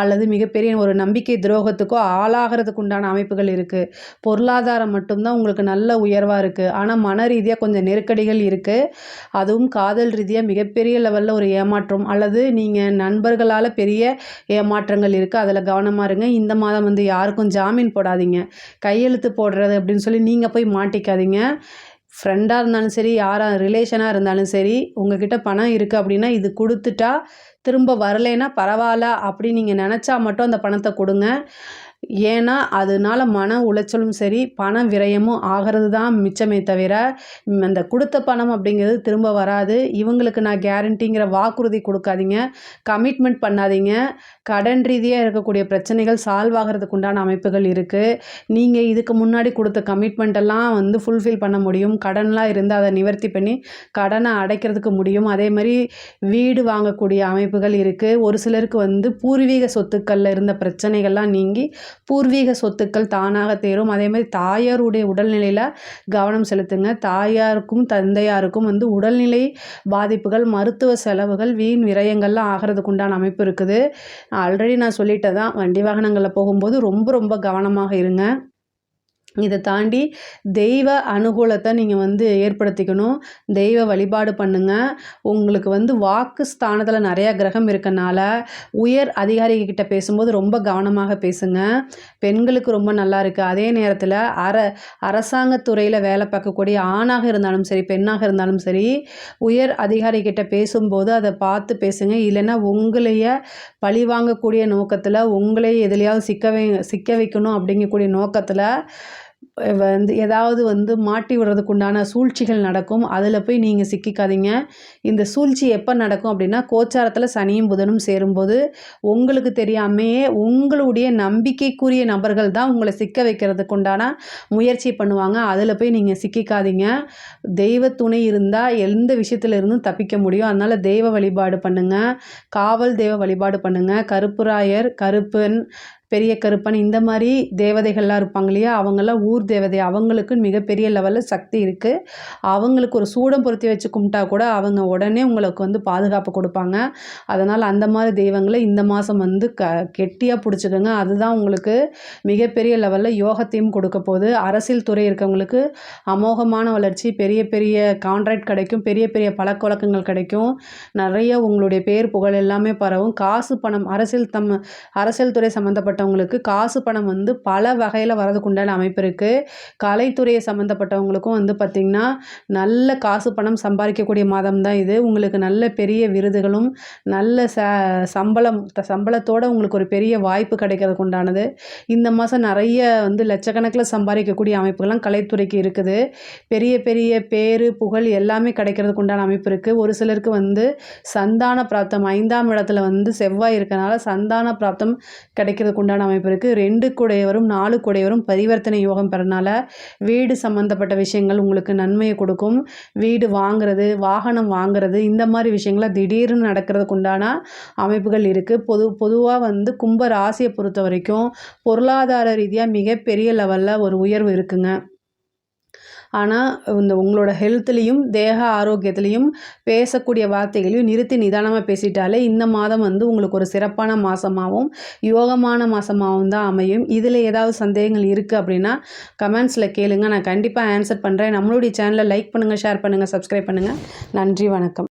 அல்லது மிகப்பெரிய ஒரு நம்பிக்கை துரோகத்துக்கோ ஆளாகிறதுக்கு உண்டான அமைப்புகள் இருக்குது. பொருளாதாரம் மட்டும்தான் உங்களுக்கு நல்ல உயர்வாக இருக்குது. ஆனால் மன ரீதியாக கொஞ்சம் நெருக்கடிகள் இருக்குது. அதுவும் காதல் ரீதியாக மிகப்பெரிய லெவலில் ஒரு ஏமாற்றம் அல்லது நீங்கள் நண்பர்களால் பெரிய ஏமாற்றங்கள் இருக்குது. அதில் கவனமாக இருங்க. இந்த மாதம் வந்து யாருக்கும் ஜாமீன் போடாதீங்க. கையெழுத்து போடுறது அப்படின்னு சொல்லி நீங்கள் போய் மாட்டிக்காதீங்க. ஃப்ரெண்டாக இருந்தாலும் சரி, யாராக ரிலேஷனாக இருந்தாலும் சரி, உங்ககிட்ட பணம் இருக்குது அப்படின்னா இது கொடுத்துட்டா திரும்ப வரலைன்னா பரவாயில்ல அப்படின்னு நீங்கள் நினச்சா மட்டும் அந்த பணத்தை கொடுங்க. ஏன்னா அதனால மன உளைச்சலும் சரி, பண விரயமும் ஆகிறது தான் மிச்சமே தவிர அந்த கொடுத்த பணம் அப்படிங்கிறது திரும்ப வராது. இவங்களுக்கு நான் கேரண்டிங்கிற வாக்குறுதி கொடுக்காதீங்க. கமிட்மெண்ட் பண்ணாதீங்க. கடன் ரீதியாக இருக்கக்கூடிய பிரச்சனைகள் சால்வ் ஆகிறதுக்கு உண்டான அமைப்புகள் இருக்குது. நீங்கள் இதுக்கு முன்னாடி கொடுத்த கமிட்மெண்ட் எல்லாம் வந்து ஃபுல்ஃபில் பண்ண முடியும். கடன்லாம் இருந்தால் அதை நிவர்த்தி பண்ணி கடனை அடைக்கிறதுக்கு முடியும். அதே மாதிரி வீடு வாங்கக்கூடிய அமைப்புகள் இருக்குது. ஒரு சிலருக்கு வந்து பூர்வீக சொத்துக்களில் இருந்த பிரச்சனைகள்லாம் நீங்கி பூர்வீக சொத்துக்கள் தானாக தேரும். அதே மாதிரி தாயாருடைய உடல்நிலையில் கவனம் செலுத்துங்க. தாயாருக்கும் தந்தையாருக்கும் வந்து உடல்நிலை பாதிப்புகள், மருத்துவ செலவுகள், வீண் விரயங்கள்லாம் ஆகிறதுக்கு உண்டான அமைப்பு இருக்குது. ஆல்ரெடி நான் சொல்லிட்டேன் தான், வண்டி வாகனங்களில் போகும்போது ரொம்ப ரொம்ப கவனமாக இருங்க. இதை தாண்டி தெய்வ அனுகூலத்தை நீங்கள் வந்து ஏற்படுத்திக்கணும். தெய்வ வழிபாடு பண்ணுங்கள். உங்களுக்கு வந்து வாக்கு ஸ்தானத்தில் நிறையா கிரகம் இருக்கனால உயர் அதிகாரிகிட்ட பேசும்போது ரொம்ப கவனமாக பேசுங்க. பெண்களுக்கு ரொம்ப நல்லா இருக்குது. அதே நேரத்தில் அரசாங்கத்துறையில் வேலை பார்க்கக்கூடிய ஆணாக இருந்தாலும் சரி, பெண்ணாக இருந்தாலும் சரி, உயர் அதிகாரிகிட்ட பேசும்போது அதை பார்த்து பேசுங்க. இல்லைன்னா உங்களைய பழி வாங்கக்கூடிய நோக்கத்தில், உங்களே எதுலையாவது சிக்க வைக்கணும் அப்படிங்கக்கூடிய நோக்கத்தில் வந்து ஏதாவது வந்து மாட்டி விடுறதுக்கு உண்டான சூழ்ச்சிகள் நடக்கும். அதில் போய் நீங்கள் சிக்கிக்காதீங்க. இந்த சூழ்ச்சி எப்போ நடக்கும் அப்படின்னா, கோச்சாரத்தில் சனியும் புதனும் சேரும்போது உங்களுக்கு தெரியாமையே உங்களுடைய நம்பிக்கைக்குரிய நபர்கள் தான் உங்களை சிக்க வைக்கிறதுக்கு உண்டான முயற்சி பண்ணுவாங்க. அதில் போய் நீங்கள் சிக்கிக்காதீங்க. தெய்வ துணை இருந்தால் எந்த விஷயத்துல இருந்தும் தப்பிக்க முடியும். அதனால் தெய்வ வழிபாடு பண்ணுங்கள். காவல் தெய்வ வழிபாடு பண்ணுங்கள். கருப்புராயர், கருப்பன், பெரிய கருப்பன் இந்த மாதிரி தேவதைகள்லாம் இருப்பாங்க இல்லையா, அவங்கெல்லாம் ஊர் தேவதை. அவங்களுக்கு மிகப்பெரிய லெவலில் சக்தி இருக்குது. அவங்களுக்கு ஒரு சூடம் பொருத்தி வச்சு கும்பிட்டா கூட அவங்க உடனே உங்களுக்கு வந்து பாதுகாப்பு கொடுப்பாங்க. அதனால் அந்த மாதிரி தெய்வங்களை இந்த மாதம் வந்து கெட்டியாக பிடிச்சிக்கோங்க. அதுதான் உங்களுக்கு மிகப்பெரிய லெவலில் யோகத்தையும் கொடுக்க போகுது. அரசியல் துறை இருக்கவங்களுக்கு அமோகமான வளர்ச்சி, பெரிய பெரிய கான்ட்ராக்ட் கிடைக்கும், பெரிய பெரிய பழக்க வழக்கங்கள் கிடைக்கும், நிறைய உங்களுடைய பேர் புகழ் எல்லாமே பரவும். காசு பணம் அரசியல் துறை சம்மந்தப்பட்டவங்களுக்கு காசு பணம் வந்து பல வகையில் வரதுக்கு உண்டான அமைப்பு இருக்குது. கலைத்துறையை சம்மந்தப்பட்டவங்களுக்கும் வந்து பார்த்திங்கன்னா நல்ல காசு பணம் சம்பாதிக்கக்கூடிய மாதம் தான் இது. உங்களுக்கு நல்ல பெரிய விருதுகளும் நல்ல சம்பளத்தோடு உங்களுக்கு ஒரு பெரிய வாய்ப்பு கிடைக்கிறதுக்கு உண்டானது. இந்த மாதம் நிறைய வந்து லட்சக்கணக்கில் சம்பாதிக்கக்கூடிய அமைப்புகள்லாம் கலைத்துறைக்கு இருக்குது. பெரிய பெரிய பேரு புகழ் எல்லாமே கிடைக்கிறதுக்கு உண்டான அமைப்பு இருக்குது. ஒரு சிலருக்கு வந்து சந்தான பிராப்தம் 5ஆம் இடத்துல வந்து செவ்வாய் இருக்கனால சந்தான பிராப்தம் கிடைக்கிறதுக்கு உண்டான அமைப்பு இருக்குது. 2 குடையவரும் 4 குடையவரும் பரிவர்த்தனை யோகம் பெறனால வீடு சம்மந்தப்பட்ட விஷயங்கள் உங்களுக்கு நன்மையை கொடுக்கும். வீடு வாங்குறது, வாகனம் வாங்குறது, இந்த மாதிரி விஷயங்கள்லாம் திடீர்னு நடக்கிறதுக்கு உண்டான அமைப்புகள் இருக்குது. பொதுவாக வந்து கும்ப ராசியை பொறுத்த வரைக்கும் பொருளாதார ரீதியாக மிகப்பெரிய லெவலில் ஒரு உயர்வு இருக்குங்க. ஆனால் இந்த உங்களோட ஹெல்த்லேயும் தேக ஆரோக்கியத்துலேயும் பேசக்கூடிய வார்த்தைகளையும் நிறுத்தி நிதானமாக பேசிட்டாலே இந்த மாதம் வந்து உங்களுக்கு ஒரு சிறப்பான மாதமாகவும் யோகமான மாதமாகவும் தான் அமையும். இதில் ஏதாவது சந்தேகங்கள் இருக்குது அப்படின்னா கமெண்ட்ஸில் கேளுங்க. நான் கண்டிப்பாக ஆன்சர் பண்ணுறேன். நம்மளுடைய சேனலை லைக் பண்ணுங்கள், ஷேர் பண்ணுங்கள், சப்ஸ்கிரைப் பண்ணுங்கள். நன்றி, வணக்கம்.